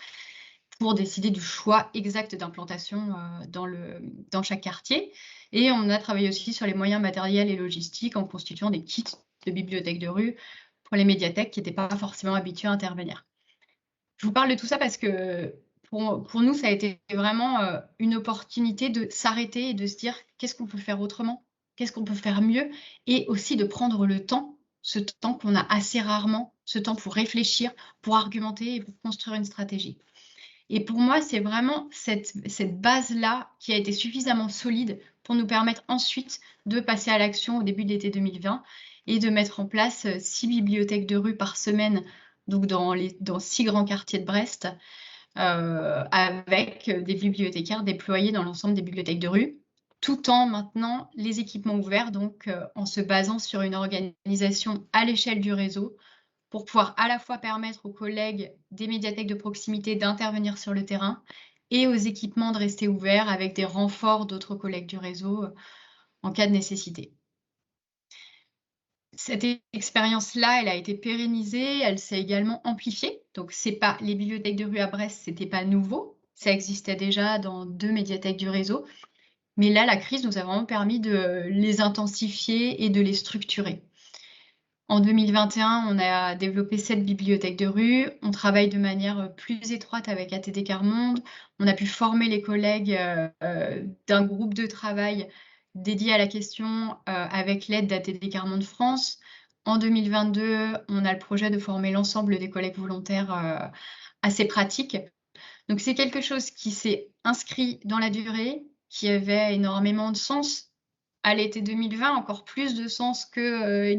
pour décider du choix exact d'implantation dans chaque quartier. Et on a travaillé aussi sur les moyens matériels et logistiques en constituant des kits de bibliothèques de rue pour les médiathèques qui n'étaient pas forcément habituées à intervenir. Je vous parle de tout ça parce que pour nous, ça a été vraiment une opportunité de s'arrêter et de se dire qu'est-ce qu'on peut faire autrement, qu'est-ce qu'on peut faire mieux, et aussi de prendre le temps, ce temps qu'on a assez rarement, ce temps pour réfléchir, pour argumenter et pour construire une stratégie. Et pour moi, c'est vraiment cette base-là qui a été suffisamment solide pour nous permettre ensuite de passer à l'action au début de l'été 2020 et de mettre en place 6 bibliothèques de rue par semaine, donc dans 6 grands quartiers de Brest, avec des bibliothécaires déployés dans l'ensemble des bibliothèques de rue, tout en maintenant les équipements ouverts, donc en se basant sur une organisation à l'échelle du réseau, pour pouvoir à la fois permettre aux collègues des médiathèques de proximité d'intervenir sur le terrain et aux équipements de rester ouverts avec des renforts d'autres collègues du réseau en cas de nécessité. Cette expérience-là, elle a été pérennisée, elle s'est également amplifiée. Donc, les bibliothèques de rue à Brest, ce n'était pas nouveau. Ça existait déjà dans 2 médiathèques du réseau. Mais là, la crise nous a vraiment permis de les intensifier et de les structurer. En 2021, on a développé 7 bibliothèques de rue. On travaille de manière plus étroite avec ATD Quart Monde. On a pu former les collègues d'un groupe de travail dédié à la question avec l'aide d'ATD Quart Monde France. En 2022, on a le projet de former l'ensemble des collègues volontaires à ces pratiques. Donc, c'est quelque chose qui s'est inscrit dans la durée, qui avait énormément de sens à l'été 2020, encore plus de sens que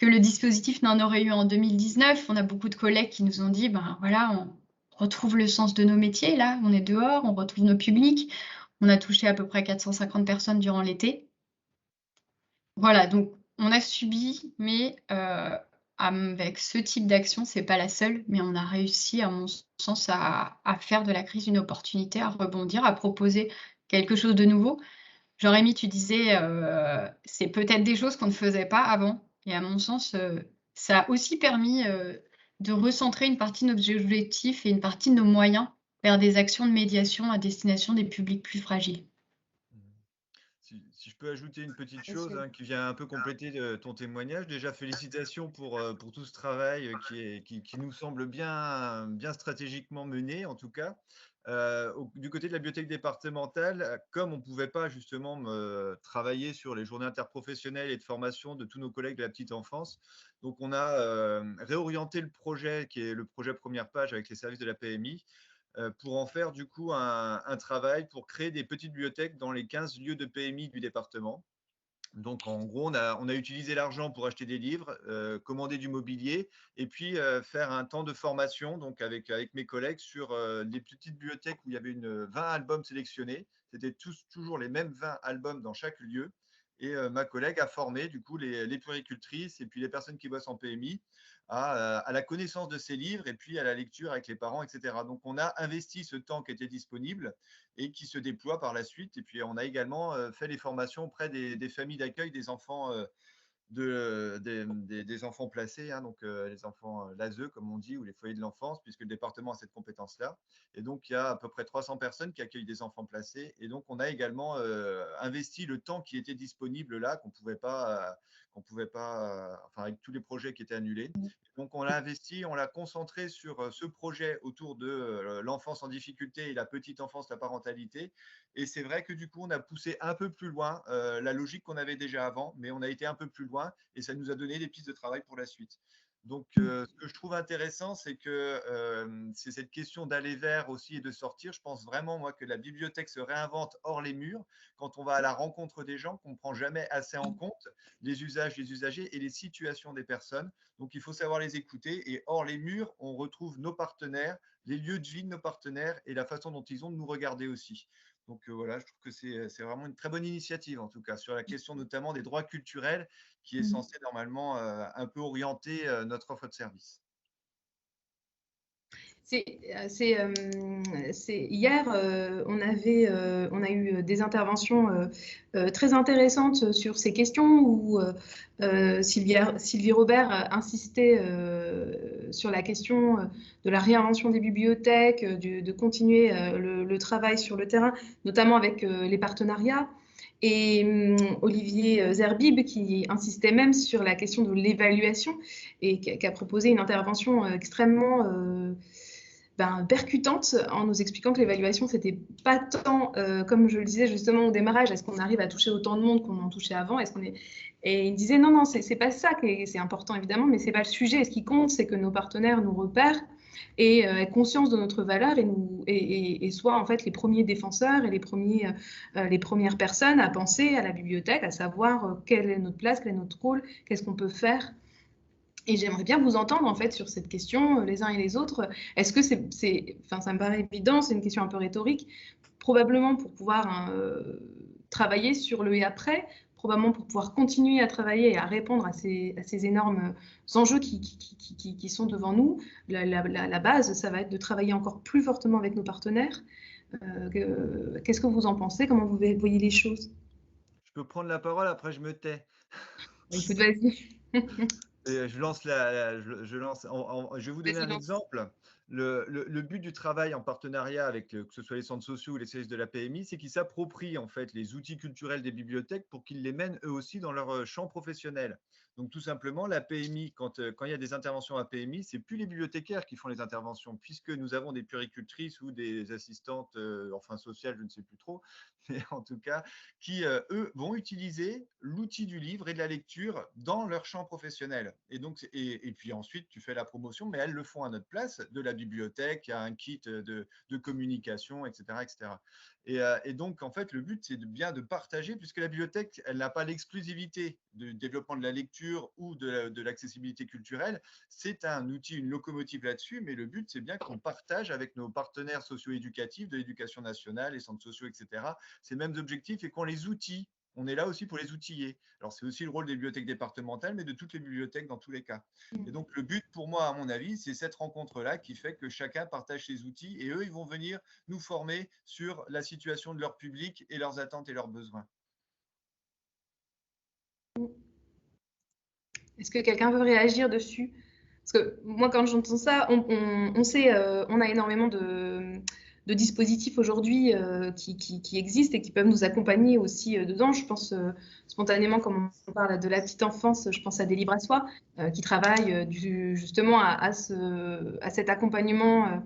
le dispositif n'en aurait eu en 2019. On a beaucoup de collègues qui nous ont dit, ben voilà, on retrouve le sens de nos métiers, là, on est dehors, on retrouve nos publics. On a touché à peu près 450 personnes durant l'été. Voilà, donc on a subi, mais avec ce type d'action, c'est pas la seule, mais on a réussi, à mon sens, à faire de la crise une opportunité, à rebondir, à proposer quelque chose de nouveau. Jean-Rémy, tu disais, c'est peut-être des choses qu'on ne faisait pas avant. Et à mon sens, ça a aussi permis de recentrer une partie de nos objectifs et une partie de nos moyens vers des actions de médiation à destination des publics plus fragiles. Si je peux ajouter une petite chose qui vient un peu compléter ton témoignage, déjà félicitations pour tout ce travail qui nous semble bien stratégiquement mené en tout cas. Du côté de la bibliothèque départementale, comme on ne pouvait pas justement travailler sur les journées interprofessionnelles et de formation de tous nos collègues de la petite enfance, donc on a réorienté le projet qui est le projet Première Page avec les services de la PMI pour en faire du coup un travail pour créer des petites bibliothèques dans les 15 lieux de PMI du département. Donc, en gros, on a utilisé l'argent pour acheter des livres, commander du mobilier et puis faire un temps de formation donc avec mes collègues sur des petites bibliothèques où il y avait 20 albums sélectionnés. C'était toujours les mêmes 20 albums dans chaque lieu. Et ma collègue a formé du coup les puéricultrices et puis les personnes qui bossent en PMI à la connaissance de ces livres et puis à la lecture avec les parents, etc. Donc, on a investi ce temps qui était disponible et qui se déploie par la suite. Et puis, on a également fait les formations auprès des familles d'accueil des enfants des enfants placés, hein, donc les enfants l'ASE, comme on dit, ou les foyers de l'enfance, puisque le département a cette compétence-là. Et donc, il y a à peu près 300 personnes qui accueillent des enfants placés. Et donc, on a également investi le temps qui était disponible là, qu'on pouvait pas, enfin, avec tous les projets qui étaient annulés. Donc, on l'a investi, on l'a concentré sur ce projet autour de l'enfance en difficulté et la petite enfance, la parentalité. Et c'est vrai que du coup, on a poussé un peu plus loin la logique qu'on avait déjà avant, mais on a été un peu plus loin et ça nous a donné des pistes de travail pour la suite. Donc, ce que je trouve intéressant, c'est que c'est cette question d'aller vers aussi et de sortir. Je pense vraiment, moi, que la bibliothèque se réinvente hors les murs quand on va à la rencontre des gens, qu'on ne prend jamais assez en compte les usages des usagers et les situations des personnes. Donc, il faut savoir les écouter. Et hors les murs, on retrouve nos partenaires, les lieux de vie de nos partenaires et la façon dont ils ont de nous regarder aussi. Donc voilà, je trouve que c'est vraiment une très bonne initiative, en tout cas, sur la question notamment des droits culturels, qui est censé normalement un peu orienter notre offre de service. Hier, on a eu des interventions très intéressantes sur ces questions où Sylvie Robert insistait sur la question de la réinvention des bibliothèques, de continuer le travail sur le terrain, notamment avec les partenariats. Et Olivier Zerbib qui insistait même sur la question de l'évaluation et qui a proposé une intervention extrêmement percutante en nous expliquant que l'évaluation, c'était pas tant, comme je le disais justement au démarrage, est-ce qu'on arrive à toucher autant de monde qu'on en touchait avant, Et il disait non, c'est pas ça qui c'est important évidemment, mais c'est pas le sujet. Et ce qui compte, c'est que nos partenaires nous repèrent et aient conscience de notre valeur et soient en fait les premiers défenseurs et les premières personnes à penser à la bibliothèque, à savoir quelle est notre place, quel est notre rôle, qu'est-ce qu'on peut faire. Et j'aimerais bien vous entendre en fait sur cette question, les uns et les autres. Est-ce que enfin, ça me paraît évident, c'est une question un peu rhétorique, probablement pour pouvoir travailler sur le et après, probablement pour pouvoir continuer à travailler et à répondre à ces énormes enjeux qui sont devant nous. La base, ça va être de travailler encore plus fortement avec nos partenaires. Qu'est-ce que vous en pensez? Comment vous voyez les choses? Je peux prendre la parole, après je me tais. Écoute, vas-y. Je lance je vais vous donner un exemple. Le but du travail en partenariat avec que ce soit les centres sociaux ou les services de la PMI, c'est qu'ils s'approprient en fait les outils culturels des bibliothèques pour qu'ils les mènent eux aussi dans leur champ professionnel. Donc tout simplement, la PMI, quand il y a des interventions à PMI, c'est plus les bibliothécaires qui font les interventions, puisque nous avons des puéricultrices ou des assistantes, enfin sociales, je ne sais plus trop, mais en tout cas, qui eux vont utiliser l'outil du livre et de la lecture dans leur champ professionnel. Et donc, et puis ensuite, tu fais la promotion, mais elles le font à notre place, de la bibliothèque, à un kit de communication, etc., etc. Et donc, en fait, le but, c'est bien de partager, puisque la bibliothèque, elle n'a pas l'exclusivité du développement de la lecture ou de l'accessibilité culturelle. C'est un outil, une locomotive là-dessus, mais le but, c'est bien qu'on partage avec nos partenaires socio-éducatifs de l'éducation nationale, les centres sociaux, etc., ces mêmes objectifs et qu'on les outille. On est là aussi pour les outiller. Alors, c'est aussi le rôle des bibliothèques départementales, mais de toutes les bibliothèques dans tous les cas. Et donc, le but pour moi, à mon avis, c'est cette rencontre-là qui fait que chacun partage ses outils et eux, ils vont venir nous former sur la situation de leur public et leurs attentes et leurs besoins. Est-ce que quelqu'un veut réagir dessus? Parce que moi, quand j'entends ça, on sait, on a énormément de dispositifs aujourd'hui qui existent et qui peuvent nous accompagner aussi dedans. Je pense spontanément, comme on parle de la petite enfance, je pense à des Libre à Soi qui travaillent justement à cet accompagnement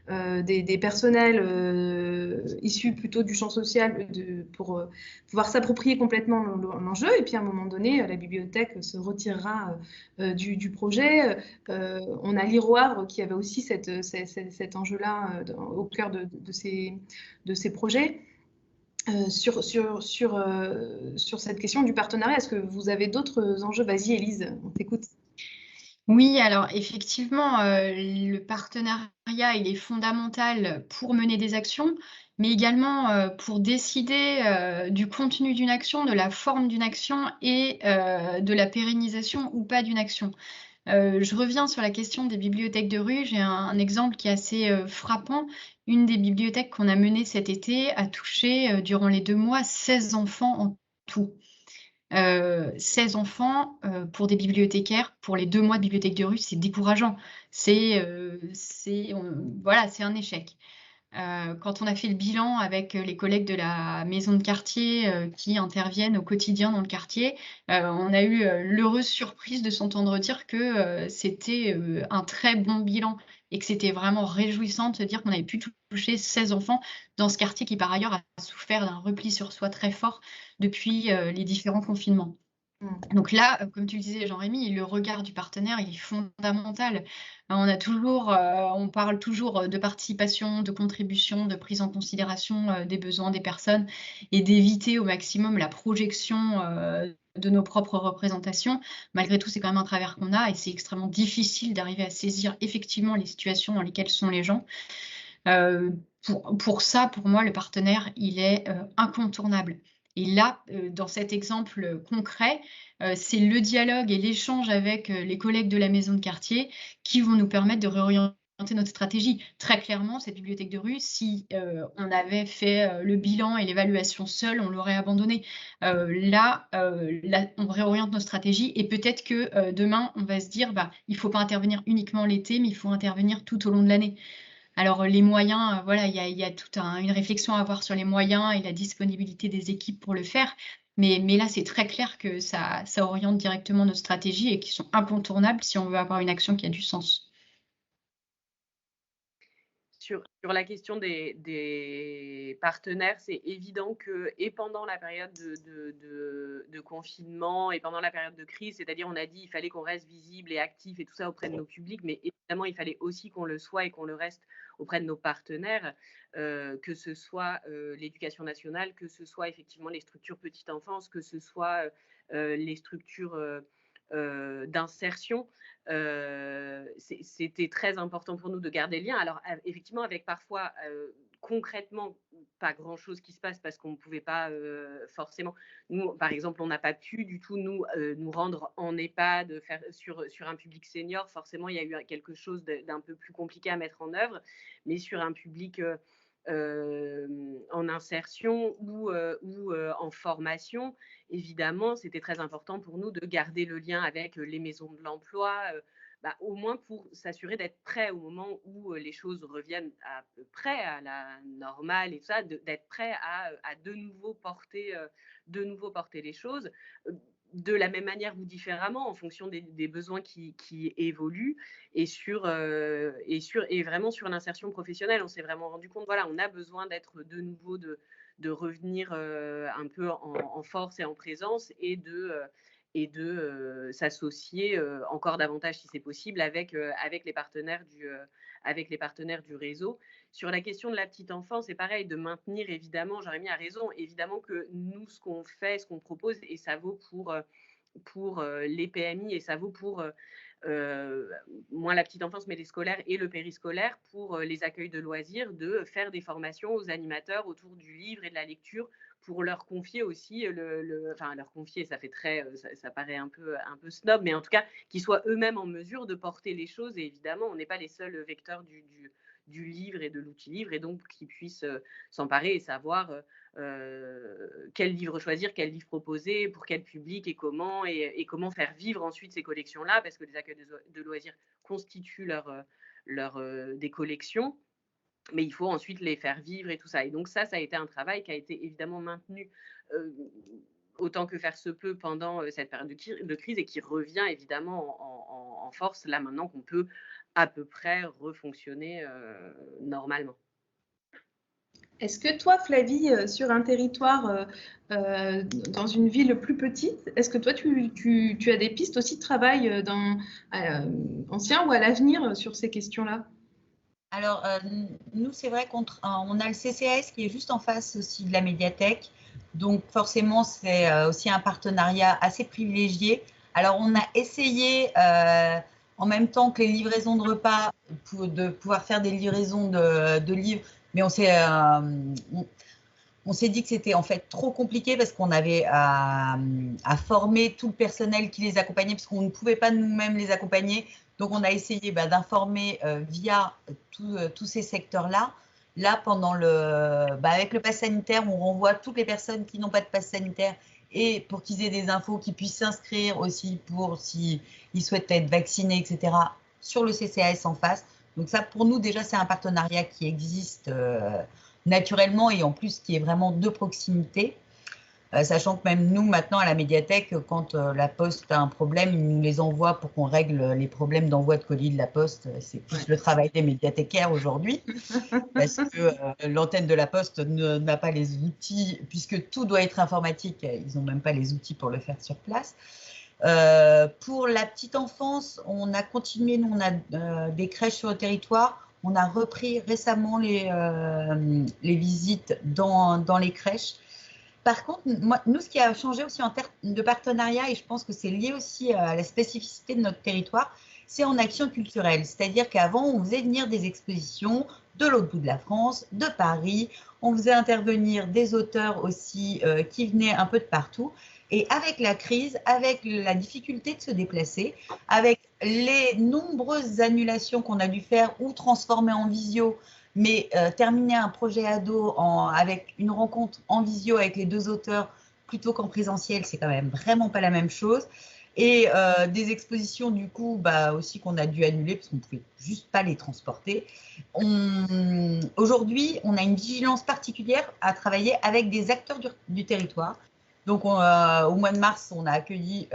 des personnels issus plutôt du champ social pour pouvoir s'approprier complètement l'enjeu. Et puis à un moment donné, la bibliothèque se retirera du projet. On a l'Iroir qui avait aussi cet enjeu-là au cœur de ces projets. Sur cette question du partenariat, est-ce que vous avez d'autres enjeux? Vas-y, Élise, on t'écoute. Oui, alors effectivement, le partenariat, il est fondamental pour mener des actions, mais également pour décider du contenu d'une action, de la forme d'une action et de la pérennisation ou pas d'une action. Je reviens sur la question des bibliothèques de rue. J'ai un exemple qui est assez frappant. Une des bibliothèques qu'on a menées cet été a touché, durant les 2 mois, 16 enfants en tout. 16 enfants, pour des bibliothécaires, pour les 2 mois de bibliothèque de rue, c'est décourageant. Voilà, c'est un échec. Quand on a fait le bilan avec les collègues de la maison de quartier qui interviennent au quotidien dans le quartier, on a eu l'heureuse surprise de s'entendre dire que c'était un très bon bilan et que c'était vraiment réjouissant de se dire qu'on avait pu toucher 16 enfants dans ce quartier qui par ailleurs a souffert d'un repli sur soi très fort depuis les différents confinements. Donc là, comme tu le disais, Jean-Rémy, le regard du partenaire, il est fondamental. On parle toujours de participation, de contribution, de prise en considération des besoins des personnes et d'éviter au maximum la projection de nos propres représentations. Malgré tout, c'est quand même un travers qu'on a et c'est extrêmement difficile d'arriver à saisir effectivement les situations dans lesquelles sont les gens. Pour ça, pour moi, le partenaire, il est incontournable. Et là, dans cet exemple concret, c'est le dialogue et l'échange avec les collègues de la maison de quartier qui vont nous permettre de réorienter notre stratégie. Très clairement, cette bibliothèque de rue, si on avait fait le bilan et l'évaluation seul, on l'aurait abandonnée. Là, on réoriente nos stratégies et peut-être que demain, on va se dire, il ne faut pas intervenir uniquement l'été, mais il faut intervenir tout au long de l'année. Alors les moyens, voilà, il y a toute une réflexion à avoir sur les moyens et la disponibilité des équipes pour le faire. Mais là, c'est très clair que ça oriente directement nos stratégies et qui sont incontournables si on veut avoir une action qui a du sens. Sur la question des partenaires, c'est évident que, et pendant la période de confinement et pendant la période de crise, c'est-à-dire on a dit il fallait qu'on reste visible et actif et tout ça auprès de nos publics, mais évidemment il fallait aussi qu'on le soit et qu'on le reste auprès de nos partenaires, que ce soit l'éducation nationale, que ce soit effectivement les structures petite enfance, que ce soit les structures d'insertion. C'était très important pour nous de garder le lien. Alors, effectivement, avec parfois, concrètement, pas grand-chose qui se passe parce qu'on ne pouvait pas forcément. Nous, par exemple, on n'a pas pu du tout nous rendre en EHPAD, faire sur un public senior. Forcément, il y a eu quelque chose d'un peu plus compliqué à mettre en œuvre, mais sur un public en insertion ou en formation, évidemment, c'était très important pour nous de garder le lien avec les maisons de l'emploi, au moins pour s'assurer d'être prêt au moment où les choses reviennent à peu près à la normale et tout ça, d'être prêt à de nouveau porter les choses. De la même manière ou différemment en fonction des besoins qui évoluent et vraiment sur l'insertion professionnelle, on s'est vraiment rendu compte, voilà, on a besoin d'être de nouveau, de revenir un peu en force et en présence et de s'associer encore davantage si c'est possible avec les partenaires du réseau. Sur la question de la petite enfance, c'est pareil, de maintenir évidemment, Jérémy a raison, évidemment que nous, ce qu'on fait, ce qu'on propose, et ça vaut pour les PMI et ça vaut pour moins la petite enfance, mais les scolaires et le périscolaire, pour les accueils de loisirs, de faire des formations aux animateurs autour du livre et de la lecture pour leur confier aussi, enfin leur confier, ça fait très, ça paraît un peu snob, mais en tout cas, qu'ils soient eux-mêmes en mesure de porter les choses. Et évidemment, on n'est pas les seuls vecteurs du livre et de l'outil livre, et donc qu'ils puissent s'emparer et savoir quel livre choisir, quel livre proposer, pour quel public et comment faire vivre ensuite ces collections-là, parce que les accueils de loisirs constituent des collections, mais il faut ensuite les faire vivre et tout ça. Et donc ça a été un travail qui a été évidemment maintenu autant que faire se peut pendant cette période de crise et qui revient évidemment en force là maintenant qu'on peut à peu près refonctionner normalement. Est-ce que toi, Flavie, sur un territoire, dans une ville plus petite, est-ce que toi, tu as des pistes aussi de travail ancien ou à l'avenir sur ces questions-là? Alors, nous, c'est vrai qu'on a le CCAS qui est juste en face aussi de la médiathèque. Donc, forcément, c'est aussi un partenariat assez privilégié. Alors, on a essayé, en même temps que les livraisons de repas, de pouvoir faire des livraisons de livres, mais on on s'est dit que c'était en fait trop compliqué parce qu'on avait à former tout le personnel qui les accompagnait, parce qu'on ne pouvait pas nous-mêmes les accompagner. Donc, on a essayé d'informer via tous ces secteurs-là. Là, avec le pass sanitaire, on renvoie toutes les personnes qui n'ont pas de pass sanitaire et pour qu'ils aient des infos, qu'ils puissent s'inscrire aussi pour s'ils souhaitent être vaccinés, etc., sur le CCAS en face. Donc ça, pour nous, déjà, c'est un partenariat qui existe naturellement et en plus qui est vraiment de proximité. Sachant que même nous, maintenant, à la médiathèque, quand la Poste a un problème, ils nous les envoient pour qu'on règle les problèmes d'envoi de colis de la Poste. C'est plus le travail des médiathécaires aujourd'hui, parce que l'antenne de la Poste n'a pas les outils, puisque tout doit être informatique, ils n'ont même pas les outils pour le faire sur place. Pour la petite enfance, on a continué, nous, on a des crèches sur le territoire. On a repris récemment les visites dans les crèches. Par contre, nous, ce qui a changé aussi en termes de partenariat, et je pense que c'est lié aussi à la spécificité de notre territoire, c'est en action culturelle. C'est-à-dire qu'avant, on faisait venir des expositions de l'autre bout de la France, de Paris. On faisait intervenir des auteurs aussi qui venaient un peu de partout. Et avec la crise, avec la difficulté de se déplacer, avec les nombreuses annulations qu'on a dû faire ou transformer en visio, mais terminer un projet ado avec une rencontre en visio avec les deux auteurs plutôt qu'en présentiel, c'est quand même vraiment pas la même chose. Et des expositions du coup aussi qu'on a dû annuler parce qu'on ne pouvait juste pas les transporter. Aujourd'hui, on a une vigilance particulière à travailler avec des acteurs du territoire. Donc au mois de mars, on a accueilli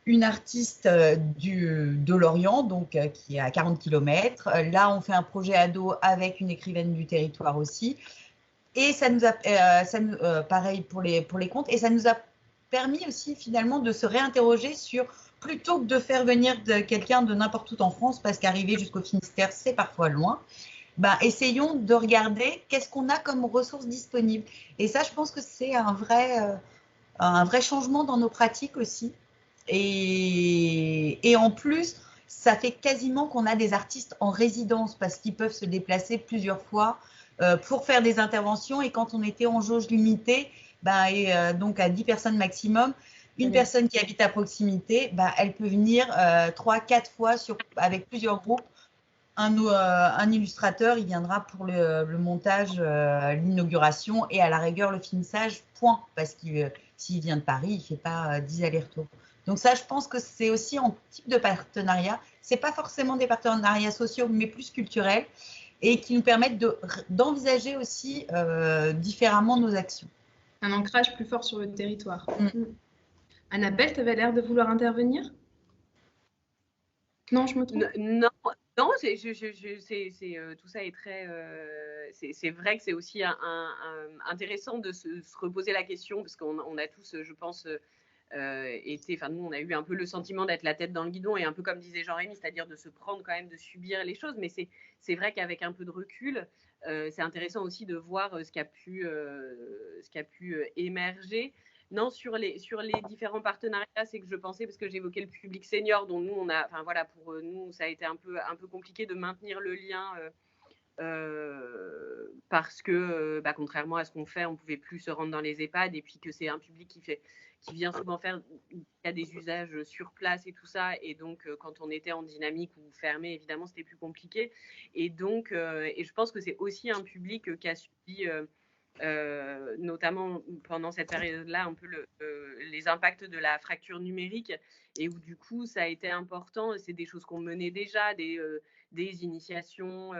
une artiste de Lorient, donc qui est à 40 km. Là, on fait un projet ado avec une écrivaine du territoire aussi. Et ça nous a, pareil pour les contes, et ça nous a permis aussi finalement de se réinterroger sur, plutôt que de faire venir quelqu'un de n'importe où en France, parce qu'arriver jusqu'au Finistère, c'est parfois loin, essayons de regarder qu'est-ce qu'on a comme ressources disponibles. Et ça, je pense que c'est un vrai changement dans nos pratiques aussi. Et en plus, ça fait quasiment qu'on a des artistes en résidence parce qu'ils peuvent se déplacer plusieurs fois pour faire des interventions. Et quand on était en jauge limitée, donc à 10 personnes maximum, une personne qui habite à proximité, elle peut venir 3-4 fois avec plusieurs groupes. Un illustrateur, il viendra pour le montage, l'inauguration et à la rigueur le finissage, point. Parce que s'il vient de Paris, il ne fait pas 10 allers-retours. Donc ça, je pense que c'est aussi un type de partenariat. Ce n'est pas forcément des partenariats sociaux, mais plus culturels et qui nous permettent d'envisager aussi différemment nos actions. Un ancrage plus fort sur le territoire. Annabelle, tu avais l'air de vouloir intervenir? Non, je me trompe? Non, tout ça est très. C'est vrai que c'est aussi intéressant de se reposer la question, parce qu'on a tous, je pense, nous, on a eu un peu le sentiment d'être la tête dans le guidon, et un peu comme disait Jean-Rémy, c'est-à-dire de se prendre quand même, de subir les choses. Mais c'est vrai qu'avec un peu de recul, c'est intéressant aussi de voir ce qui a pu émerger. Non, sur les différents partenariats, c'est que je pensais, parce que j'évoquais le public senior, dont nous, pour nous, ça a été un peu compliqué de maintenir le lien parce que, contrairement à ce qu'on fait, on ne pouvait plus se rendre dans les EHPAD, et puis que c'est un public qui vient souvent faire, il y a des usages sur place et tout ça, et donc quand on était en dynamique ou fermé, évidemment, c'était plus compliqué. Et donc, et je pense que c'est aussi un public qui a subi notamment pendant cette période-là, un peu les impacts de la fracture numérique, et où du coup ça a été important. C'est des choses qu'on menait déjà, des initiations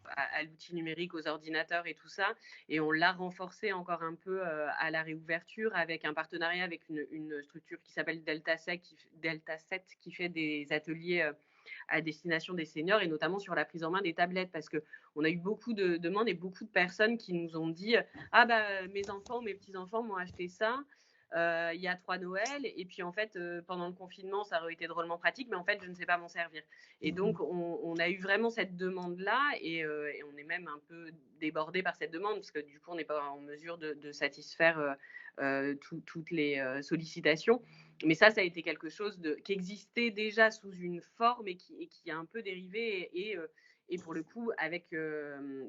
à l'outil numérique, aux ordinateurs et tout ça, et on l'a renforcé encore un peu à la réouverture avec un partenariat avec une structure qui s'appelle Delta 7 qui fait des ateliers à destination des seniors, et notamment sur la prise en main des tablettes, parce qu'on a eu beaucoup de demandes et beaucoup de personnes qui nous ont dit mes enfants ou mes petits-enfants m'ont acheté ça il y a 3 Noëls, et puis en fait pendant le confinement ça aurait été drôlement pratique, mais en fait je ne sais pas m'en servir. Et donc on a eu vraiment cette demande-là, et on est même un peu débordé par cette demande, parce que du coup on n'est pas en mesure de satisfaire toutes les sollicitations. Mais ça a été quelque chose qui existait déjà sous une forme et qui a un peu dérivé, Et pour le coup, avec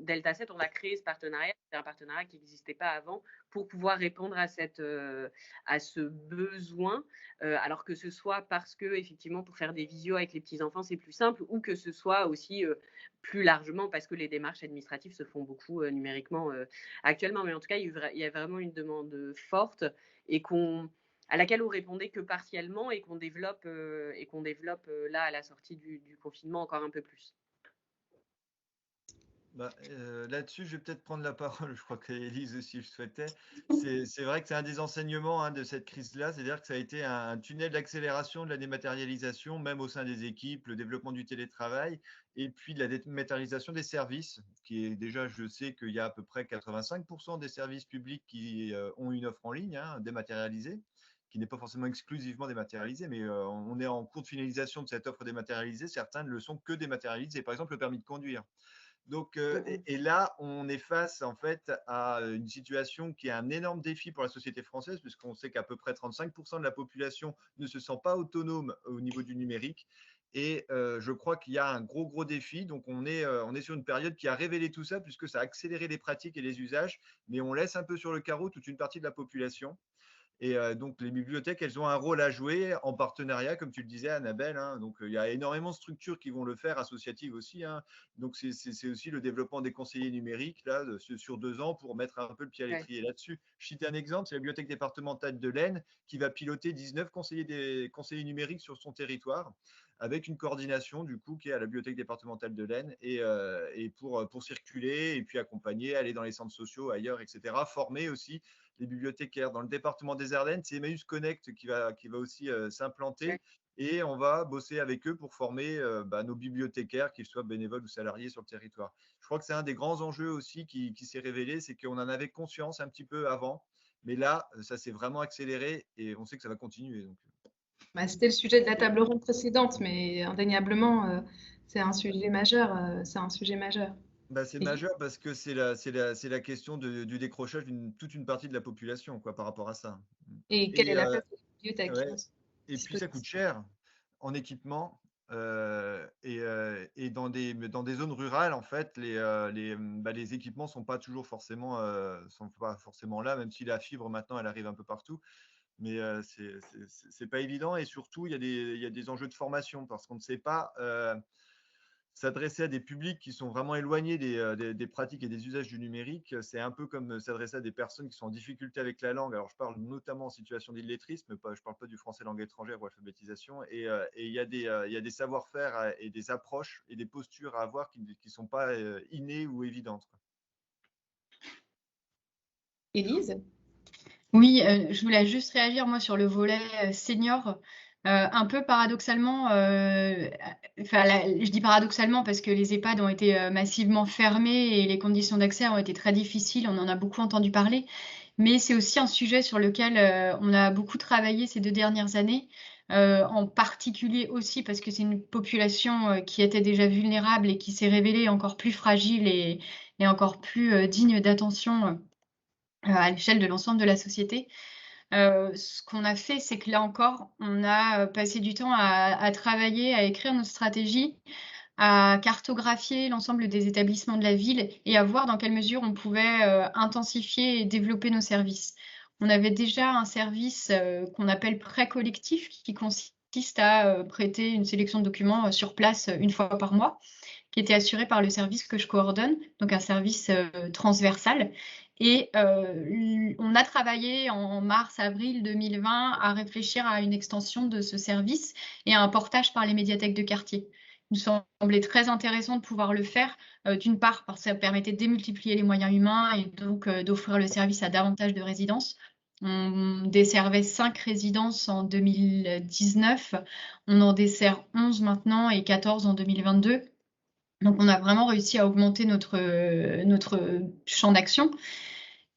Delta 7, on a créé ce partenariat. C'est un partenariat qui n'existait pas avant pour pouvoir répondre à ce besoin. Alors que ce soit parce que, effectivement, pour faire des visios avec les petits-enfants, c'est plus simple, ou que ce soit aussi plus largement parce que les démarches administratives se font beaucoup numériquement actuellement. Mais en tout cas, il y a vraiment une demande forte et à laquelle on répondait que partiellement et qu'on développe là à la sortie du confinement encore un peu plus. Là-dessus, je vais peut-être prendre la parole. Je crois qu'Élise aussi le souhaitait. C'est vrai que c'est un des enseignements de cette crise-là, c'est-à-dire que ça a été un tunnel d'accélération de la dématérialisation, même au sein des équipes, le développement du télétravail, et puis de la dématérialisation des services, qui est déjà, je sais qu'il y a à peu près 85% des services publics qui ont une offre en ligne dématérialisée, qui n'est pas forcément exclusivement dématérialisée, mais on est en cours de finalisation de cette offre dématérialisée. Certains ne le sont que dématérialisés, par exemple le permis de conduire. Donc, et là, on est face en fait à une situation qui est un énorme défi pour la société française, puisqu'on sait qu'à peu près 35% de la population ne se sent pas autonome au niveau du numérique. Et je crois qu'il y a un gros défi. Donc, on est sur une période qui a révélé tout ça, puisque ça a accéléré les pratiques et les usages, mais on laisse un peu sur le carreau toute une partie de la population. Et donc, les bibliothèques, elles ont un rôle à jouer en partenariat, comme tu le disais, Annabelle. Donc, il y a énormément de structures qui vont le faire, associatives aussi. Donc, c'est aussi le développement des conseillers numériques là, sur 2 ans pour mettre un peu le pied à l'étrier là-dessus. Je cite un exemple, c'est la bibliothèque départementale de l'Aisne qui va piloter 19 conseillers numériques sur son territoire, avec une coordination du coup qui est à la bibliothèque départementale de l'Aisne et pour circuler et puis accompagner, aller dans les centres sociaux, ailleurs, etc. Former aussi les bibliothécaires. Dans le département des Ardennes, c'est Emmaüs Connect qui va aussi s'implanter et on va bosser avec eux pour former nos bibliothécaires, qu'ils soient bénévoles ou salariés sur le territoire. Je crois que c'est un des grands enjeux aussi qui s'est révélé, c'est qu'on en avait conscience un petit peu avant, mais là, ça s'est vraiment accéléré et on sait que ça va continuer. Donc. C'était le sujet de la table ronde précédente, mais indéniablement, c'est un sujet majeur. C'est majeur parce que c'est la question du décrochage d'une toute une partie de la population par rapport à ça. Et quelle est la place des bibliothèques Et puis ça coûte cher en équipement et dans des zones rurales, en fait, les équipements sont pas forcément là, même si la fibre maintenant elle arrive un peu partout. Mais c'est pas évident et surtout il y a des enjeux de formation parce qu'on ne sait pas s'adresser à des publics qui sont vraiment éloignés des pratiques et des usages du numérique. C'est un peu comme s'adresser à des personnes qui sont en difficulté avec la langue. Alors je parle notamment en situation d'illettrisme, je ne parle pas du français langue étrangère ou alphabétisation. Et il y a des savoir-faire et des approches et des postures à avoir qui ne sont pas innées ou évidentes. Élise ? Oui, je voulais juste réagir moi sur le volet senior. Un peu paradoxalement, je dis paradoxalement parce que les EHPAD ont été massivement fermés et les conditions d'accès ont été très difficiles, on en a beaucoup entendu parler, mais c'est aussi un sujet sur lequel on a beaucoup travaillé ces 2 dernières années, en particulier aussi parce que c'est une population qui était déjà vulnérable et qui s'est révélée encore plus fragile et encore plus digne d'attention à l'échelle de l'ensemble de la société. Ce qu'on a fait, c'est que là encore, on a passé du temps à travailler, à écrire nos stratégies, à cartographier l'ensemble des établissements de la ville et à voir dans quelle mesure on pouvait intensifier et développer nos services. On avait déjà un service qu'on appelle prêt collectif qui consiste à prêter une sélection de documents sur place une fois par mois, qui était assuré par le service que je coordonne, donc un service transversal. Et on a travaillé en mars-avril 2020 à réfléchir à une extension de ce service et à un portage par les médiathèques de quartier. Il nous semblait très intéressant de pouvoir le faire, d'une part parce que ça permettait de démultiplier les moyens humains et donc d'offrir le service à davantage de résidences. On desservait 5 résidences en 2019, on en dessert 11 maintenant et 14 en 2022. Donc, on a vraiment réussi à augmenter notre champ d'action.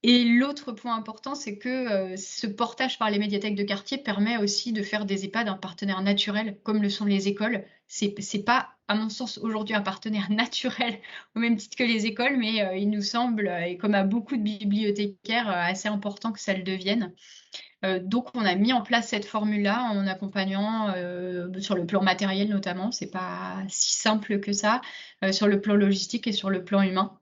Et l'autre point important, c'est que ce portage par les médiathèques de quartier permet aussi de faire des EHPAD un partenaire naturel, comme le sont les écoles. C'est pas, à mon sens, aujourd'hui un partenaire naturel au même titre que les écoles, mais il nous semble, et comme à beaucoup de bibliothécaires, assez important que ça le devienne. Donc, on a mis en place cette formule-là en accompagnant sur le plan matériel notamment. C'est pas si simple que ça, sur le plan logistique et sur le plan humain,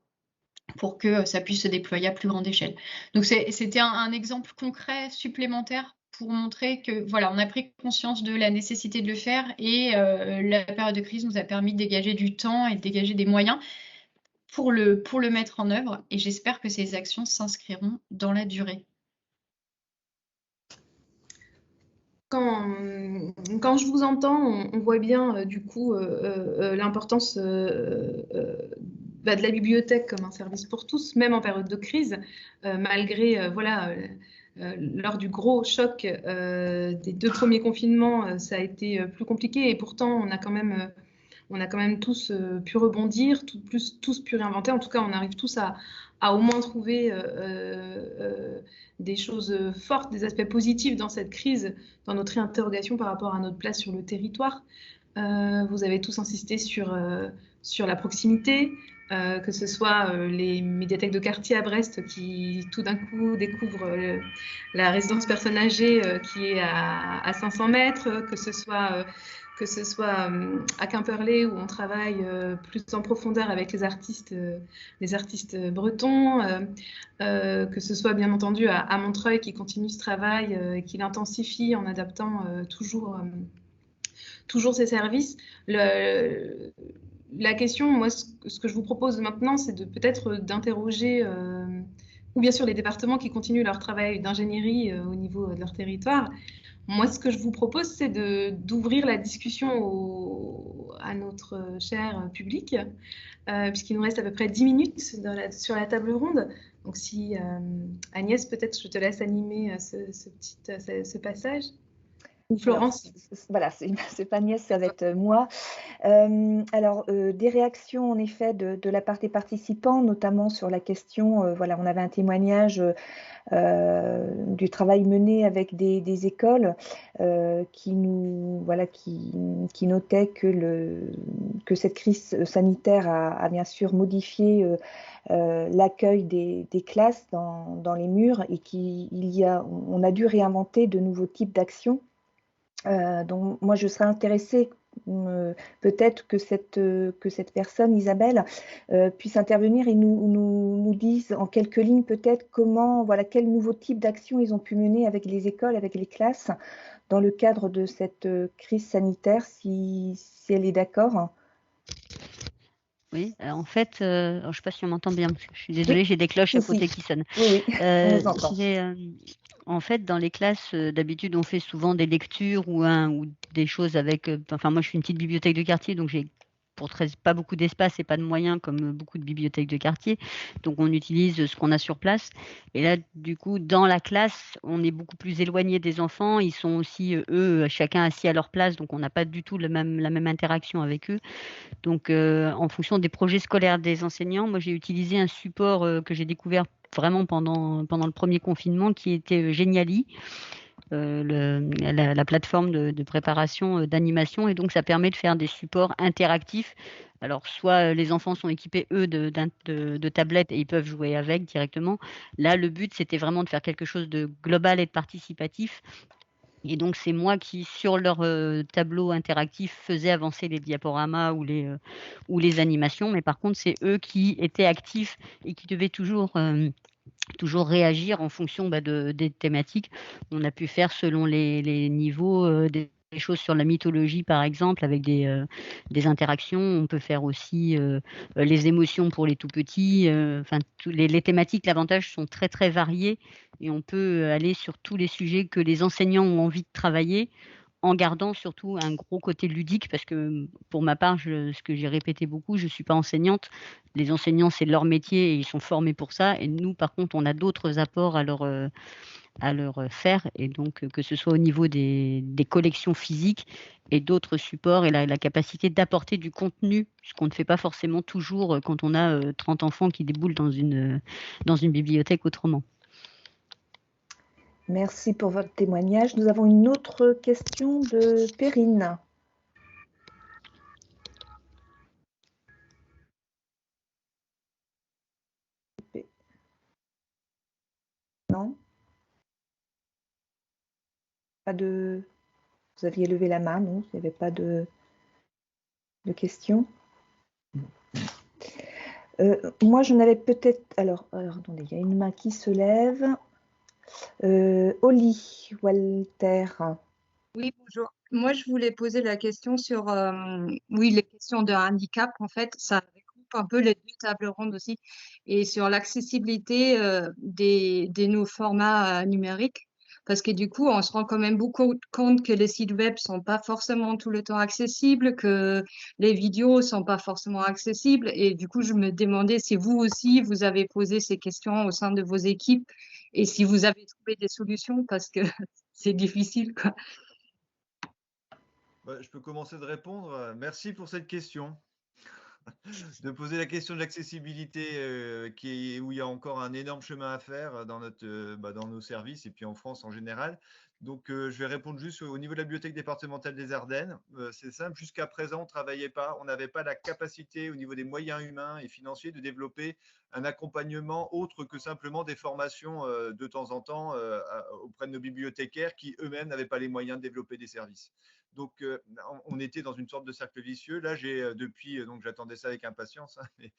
pour que ça puisse se déployer à plus grande échelle. Donc, c'était un exemple concret supplémentaire pour montrer que voilà, on a pris conscience de la nécessité de le faire et la période de crise nous a permis de dégager du temps et de dégager des moyens pour le mettre en œuvre. Et j'espère que ces actions s'inscriront dans la durée. Quand je vous entends, on voit bien du coup l'importance de la bibliothèque comme un service pour tous, même en période de crise, malgré lors du gros choc des 2 premiers confinements, ça a été plus compliqué et pourtant on a quand même tous pu rebondir, tous pu réinventer. En tout cas, on arrive tous à au moins trouver des choses fortes, des aspects positifs dans cette crise, dans notre réinterrogation par rapport à notre place sur le territoire. Vous avez tous insisté sur la proximité, que ce soit les médiathèques de quartier à Brest qui tout d'un coup découvrent la résidence personnes âgées qui est à 500 mètres, que ce soit à Quimperlé où on travaille plus en profondeur avec les artistes bretons, que ce soit bien entendu à Montreuil qui continue ce travail et qui l'intensifie en adaptant toujours ses services. La question, moi, ce que je vous propose maintenant, c'est de peut-être d'interroger, ou bien sûr les départements qui continuent leur travail d'ingénierie au niveau de leur territoire. Moi, ce que je vous propose, c'est d'ouvrir la discussion à notre cher public, puisqu'il nous reste à peu près 10 minutes sur la table ronde. Donc, si Agnès, peut-être je te laisse animer ce passage. Ou Florence. Voilà, c'est pas Agnès, ça va être moi. Des réactions en effet de la part des participants, notamment sur la question, voilà, on avait un témoignage du travail mené avec des écoles qui notaient que cette crise sanitaire a bien sûr modifié l'accueil des classes dans les murs et on a dû réinventer de nouveaux types d'actions. Donc moi je serais intéressée peut-être que cette personne, Isabelle, puisse intervenir et nous dise en quelques lignes peut-être quel nouveau type d'action ils ont pu mener avec les écoles, avec les classes, dans le cadre de cette crise sanitaire, si elle est d'accord. Oui, en fait, alors je ne sais pas si on m'entend bien, parce que je suis désolée, j'ai des cloches à côté qui sonnent. Oui, on vous entend. En fait, dans les classes, d'habitude, on fait souvent des lectures ou des choses avec. Enfin, moi, je suis une petite bibliothèque de quartier, donc j'ai pas beaucoup d'espace et pas de moyens comme beaucoup de bibliothèques de quartier. Donc, on utilise ce qu'on a sur place. Et là, du coup, dans la classe, on est beaucoup plus éloigné des enfants. Ils sont aussi, eux, chacun assis à leur place, donc on n'a pas du tout la même interaction avec eux. Donc, en fonction des projets scolaires des enseignants, moi, j'ai utilisé un support que j'ai découvert vraiment pendant le premier confinement qui était Geniali, la plateforme de préparation d'animation. Et donc, ça permet de faire des supports interactifs. Alors, soit les enfants sont équipés, eux, de tablettes et ils peuvent jouer avec directement. Là, le but, c'était vraiment de faire quelque chose de global et de participatif. Et donc, c'est moi qui, sur leur tableau interactif, faisais avancer les diaporamas ou les animations. Mais par contre, c'est eux qui étaient actifs et qui devaient toujours réagir en fonction des thématiques. On a pu faire selon les niveaux des choses sur la mythologie, par exemple, avec des interactions. On peut faire aussi les émotions pour les tout-petits. Enfin, les thématiques, l'avantage, sont très, très variées et on peut aller sur tous les sujets que les enseignants ont envie de travailler, en gardant surtout un gros côté ludique, parce que pour ma part, ce que j'ai répété beaucoup, je ne suis pas enseignante. Les enseignants, c'est leur métier et ils sont formés pour ça. Et nous, par contre, on a d'autres apports à leur faire. Et donc, que ce soit au niveau des collections physiques et d'autres supports et la capacité d'apporter du contenu, ce qu'on ne fait pas forcément toujours quand on a 30 enfants qui déboulent dans une bibliothèque autrement. Merci pour votre témoignage. Nous avons une autre question de Perrine. Non ? Pas de... Vous aviez levé la main, non? Il n'y avait pas de questions? Moi, j'en avais peut-être... Alors, attendez, il y a une main qui se lève. Oli, Walter. Oui, bonjour. Moi, je voulais poser la question sur, oui, les questions de handicap. En fait, ça regroupe un peu les deux tables rondes aussi. Et sur l'accessibilité des nouveaux formats numériques. Parce que du coup, on se rend quand même beaucoup compte que les sites web sont pas forcément tout le temps accessibles, que les vidéos sont pas forcément accessibles. Et du coup, je me demandais si vous aussi, vous avez posé ces questions au sein de vos équipes et si vous avez trouvé des solutions parce que c'est difficile, quoi. Je peux commencer de répondre. Merci pour cette question. De poser la question de l'accessibilité où il y a encore un énorme chemin à faire dans nos services et puis en France en général. Donc, je vais répondre juste au niveau de la bibliothèque départementale des Ardennes. C'est simple, jusqu'à présent, on n'avait pas la capacité au niveau des moyens humains et financiers de développer un accompagnement autre que simplement des formations de temps en temps auprès de nos bibliothécaires qui eux-mêmes n'avaient pas les moyens de développer des services. Donc, on était dans une sorte de cercle vicieux. Là, donc j'attendais ça avec impatience, hein, mais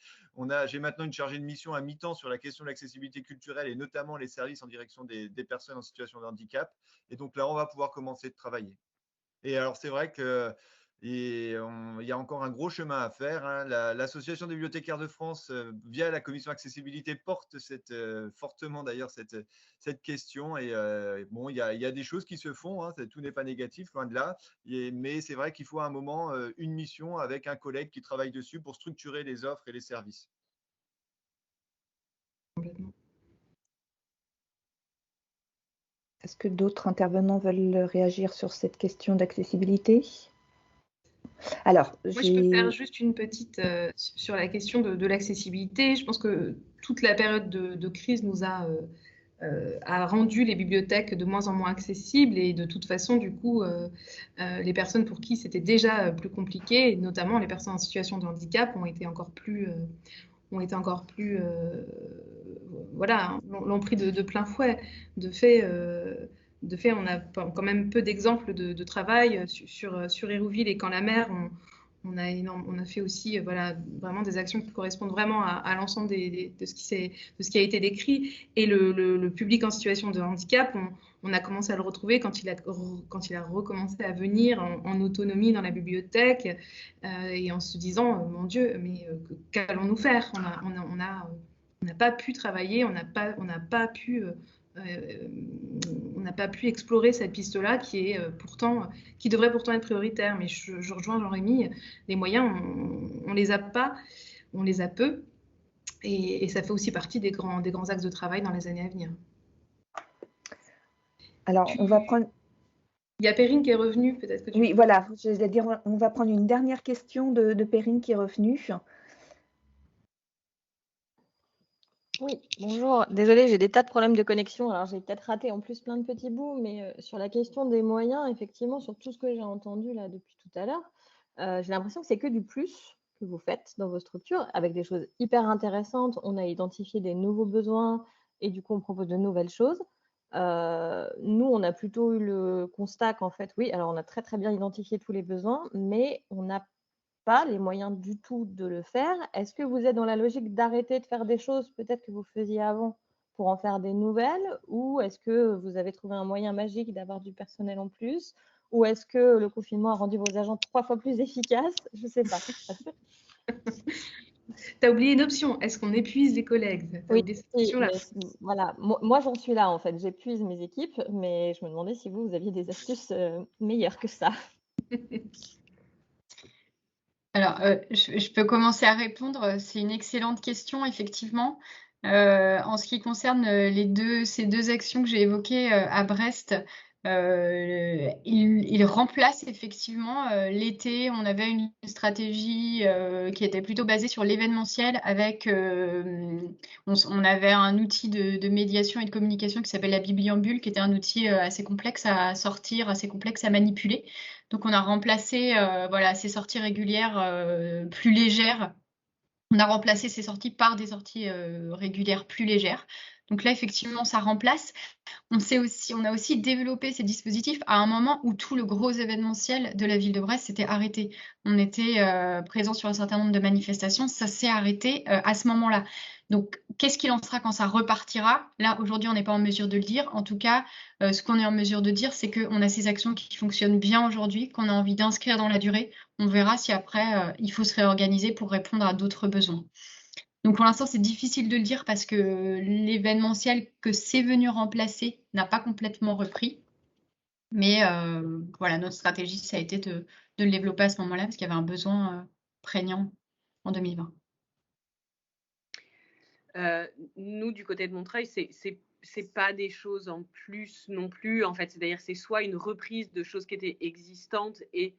j'ai maintenant une chargée de mission à mi-temps sur la question de l'accessibilité culturelle et notamment les services en direction des personnes en situation de handicap. Et donc là, on va pouvoir commencer de travailler. Et alors, c'est vrai que il y a encore un gros chemin à faire, hein. L'Association des bibliothécaires de France, via la commission accessibilité, porte fortement d'ailleurs cette question. Et bon, il y a des choses qui se font, hein, tout n'est pas négatif, loin de là. Mais c'est vrai qu'il faut à un moment une mission avec un collègue qui travaille dessus pour structurer les offres et les services. Complètement. Est-ce que d'autres intervenants veulent réagir sur cette question d'accessibilité? Alors, moi, je peux faire juste une petite sur la question de l'accessibilité. Je pense que toute la période de crise nous a rendu les bibliothèques de moins en moins accessibles et de toute façon, du coup, les personnes pour qui c'était déjà plus compliqué, et notamment les personnes en situation de handicap, ont été encore plus voilà, l'ont pris de plein fouet. De fait, on a quand même peu d'exemples de travail sur Hérouville et Quand la mer. On a fait aussi voilà, vraiment des actions qui correspondent vraiment à l'ensemble de ce qui a été décrit. Et le public en situation de handicap, on a commencé à le retrouver quand il a recommencé à venir en autonomie dans la bibliothèque et en se disant mon Dieu, mais qu'allons-nous faire? On n'a pas pu travailler, on n'a pas pu explorer cette piste-là qui devrait pourtant être prioritaire. Mais je rejoins Jean-Rémy, les moyens, on les a pas, on les a peu, et ça fait aussi partie des grands axes de travail dans les années à venir. Alors, on va prendre... Il y a Perrine qui est revenue, peut-être que tu... Oui, voilà, je vais dire, on va prendre une dernière question de Perrine qui est revenue. Oui, bonjour. Désolée, j'ai des tas de problèmes de connexion. Alors, j'ai peut-être raté en plus plein de petits bouts, mais sur la question des moyens, effectivement, sur tout ce que j'ai entendu là depuis tout à l'heure, j'ai l'impression que c'est que du plus que vous faites dans vos structures, avec des choses hyper intéressantes. On a identifié des nouveaux besoins et du coup, on propose de nouvelles choses. Nous, on a plutôt eu le constat qu'en fait, oui, alors on a très, très bien identifié tous les besoins, mais on n'a pas les moyens du tout de le faire. Est-ce que vous êtes dans la logique d'arrêter de faire des choses peut-être que vous faisiez avant pour en faire des nouvelles, ou est-ce que vous avez trouvé un moyen magique d'avoir du personnel en plus, ou est-ce que le confinement a rendu vos agents 3 fois plus efficaces? Je ne sais pas. Tu as oublié une option. Est-ce qu'on épuise les collègues? Oui, voilà. Moi, j'en suis là, en fait. J'épuise mes équipes, mais je me demandais si vous aviez des astuces meilleures que ça. Alors, je peux commencer à répondre. C'est une excellente question, effectivement. En ce qui concerne ces deux actions que j'ai évoquées à Brest, ils remplacent effectivement l'été. On avait une stratégie qui était plutôt basée sur l'événementiel avec on avait un outil de médiation et de communication qui s'appelle la Bibliambule, qui était un outil assez complexe à sortir, assez complexe à manipuler. Donc on a remplacé voilà, ces sorties régulières plus légères On a remplacé ces sorties par des sorties régulières plus légères. Donc là, effectivement, ça remplace. On a aussi développé ces dispositifs à un moment où tout le gros événementiel de la ville de Brest s'était arrêté. On était présent sur un certain nombre de manifestations, ça s'est arrêté à ce moment-là. Donc, qu'est-ce qu'il en sera quand ça repartira? Là, aujourd'hui, on n'est pas en mesure de le dire. En tout cas, ce qu'on est en mesure de dire, c'est qu'on a ces actions qui fonctionnent bien aujourd'hui, qu'on a envie d'inscrire dans la durée. On verra si après, il faut se réorganiser pour répondre à d'autres besoins. Donc pour l'instant, c'est difficile de le dire parce que l'événementiel que c'est venu remplacer n'a pas complètement repris. Mais voilà, notre stratégie, ça a été de le développer à ce moment-là parce qu'il y avait un besoin prégnant en 2020. Nous, du côté de Montreuil, c'est pas des choses en plus non plus. En fait, c'est-à-dire c'est soit une reprise de choses qui étaient existantes et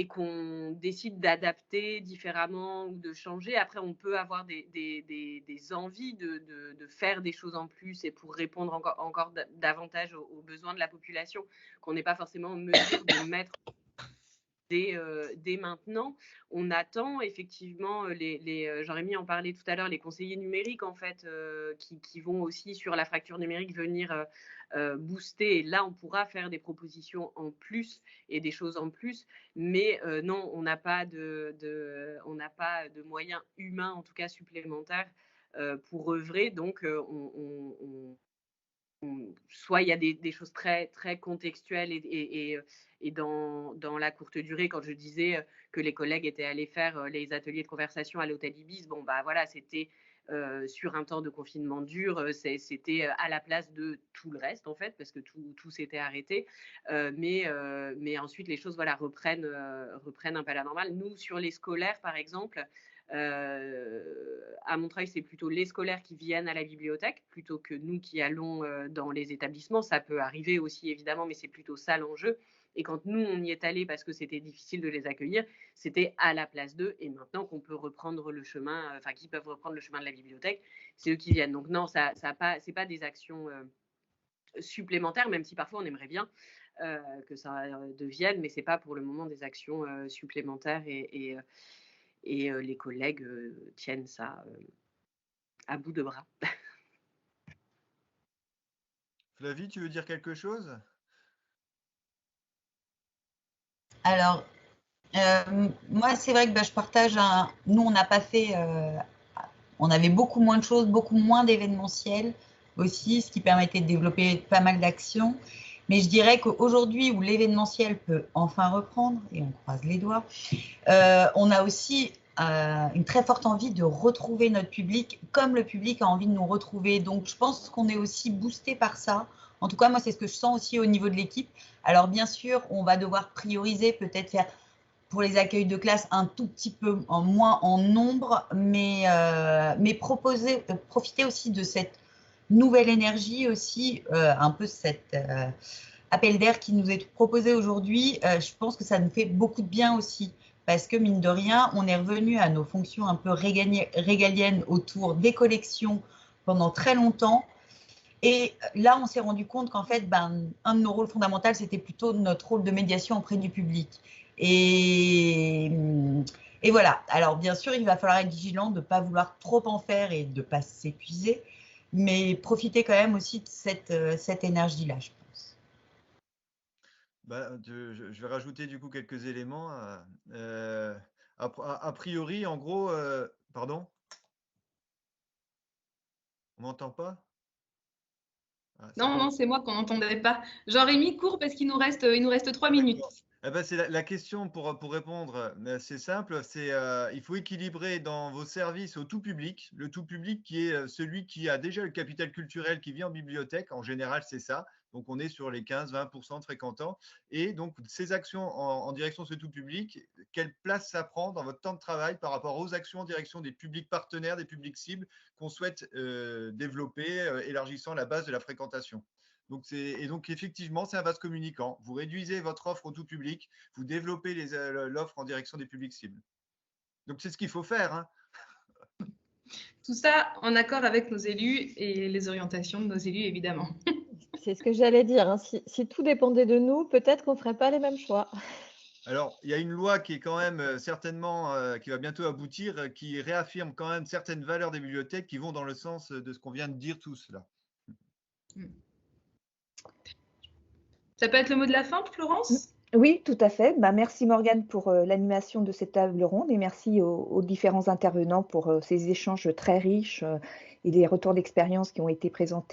qu'on décide d'adapter différemment ou de changer. Après, on peut avoir des envies de faire des choses en plus et pour répondre encore davantage aux besoins de la population qu'on n'est pas forcément en mesure de mettre dès maintenant. On attend effectivement, Jean-Rémy en parlait tout à l'heure, les conseillers numériques en fait, qui vont aussi sur la fracture numérique venir booster. Et là, on pourra faire des propositions en plus et des choses en plus. Mais non, on n'a pas de moyens humains, en tout cas supplémentaires, pour œuvrer. Donc, soit il y a des choses très, très contextuelles et dans la courte durée, quand je disais que les collègues étaient allés faire les ateliers de conversation à l'hôtel Ibis, bon, bah voilà, c'était sur un temps de confinement dur, c'était à la place de tout le reste, en fait, parce que tout s'était arrêté. Mais ensuite, les choses voilà, reprennent un peu à la normale. Nous, sur les scolaires, par exemple, à Montreuil, c'est plutôt les scolaires qui viennent à la bibliothèque plutôt que nous qui allons dans les établissements. Ça peut arriver aussi, évidemment, mais c'est plutôt ça l'enjeu. Et quand nous, on y est allé parce que c'était difficile de les accueillir, c'était à la place d'eux. Et maintenant qu'on peut reprendre le chemin, enfin, qu'ils peuvent reprendre le chemin de la bibliothèque, c'est eux qui viennent. Donc non, c'est pas des actions supplémentaires, même si parfois on aimerait bien que ça devienne, mais c'est pas pour le moment des actions supplémentaires et les collègues tiennent ça à bout de bras. Flavie, tu veux dire quelque chose? Alors, moi, c'est vrai que je partage nous, on n'a pas fait... on avait beaucoup moins de choses, beaucoup moins d'événementiel aussi, ce qui permettait de développer pas mal d'actions. Mais je dirais qu'aujourd'hui, où l'événementiel peut enfin reprendre, et on croise les doigts, on a aussi une très forte envie de retrouver notre public, comme le public a envie de nous retrouver. Donc, je pense qu'on est aussi boosté par ça. En tout cas, moi, c'est ce que je sens aussi au niveau de l'équipe. Alors, bien sûr, on va devoir prioriser, peut-être faire pour les accueils de classe un tout petit peu moins en nombre, mais profiter aussi de cette nouvelle énergie aussi, un peu cet appel d'air qui nous est proposé aujourd'hui. Je pense que ça nous fait beaucoup de bien aussi, parce que mine de rien, on est revenu à nos fonctions un peu régaliennes autour des collections pendant très longtemps. Et là, on s'est rendu compte qu'en fait, un de nos rôles fondamentaux, c'était plutôt notre rôle de médiation auprès du public. Et voilà. Alors, bien sûr, il va falloir être vigilant de ne pas vouloir trop en faire et de ne pas s'épuiser, mais profiter quand même aussi de cette énergie-là, je pense. Je vais rajouter du coup quelques éléments. A priori, en gros, pardon? On m'entend pas? Non, c'est moi qu'on n'entendait pas. Jean-Rémy, court parce qu'il nous reste 3 minutes. Eh ben, c'est la question pour répondre, c'est simple, il faut équilibrer dans vos services au tout public, le tout public qui est celui qui a déjà le capital culturel qui vit en bibliothèque, en général c'est ça, donc on est sur les 15-20% de fréquentants, et donc ces actions en direction de ce tout public, quelle place ça prend dans votre temps de travail par rapport aux actions en direction des publics partenaires, des publics cibles qu'on souhaite développer, élargissant la base de la fréquentation. Donc, effectivement, c'est un vase communicant. Vous réduisez votre offre au tout public, vous développez l'offre en direction des publics cibles. Donc, c'est ce qu'il faut faire. Hein. Tout ça en accord avec nos élus et les orientations de nos élus, évidemment. C'est ce que j'allais dire. Hein. Si tout dépendait de nous, peut-être qu'on ne ferait pas les mêmes choix. Alors, il y a une loi qui est quand même certainement, qui va bientôt aboutir, qui réaffirme quand même certaines valeurs des bibliothèques qui vont dans le sens de ce qu'on vient de dire tous là. Ça peut être le mot de la fin, Florence? Oui, tout à fait. Bah, merci Morgane pour l'animation de cette table ronde et merci aux différents intervenants pour ces échanges très riches et les retours d'expérience qui ont été présentés.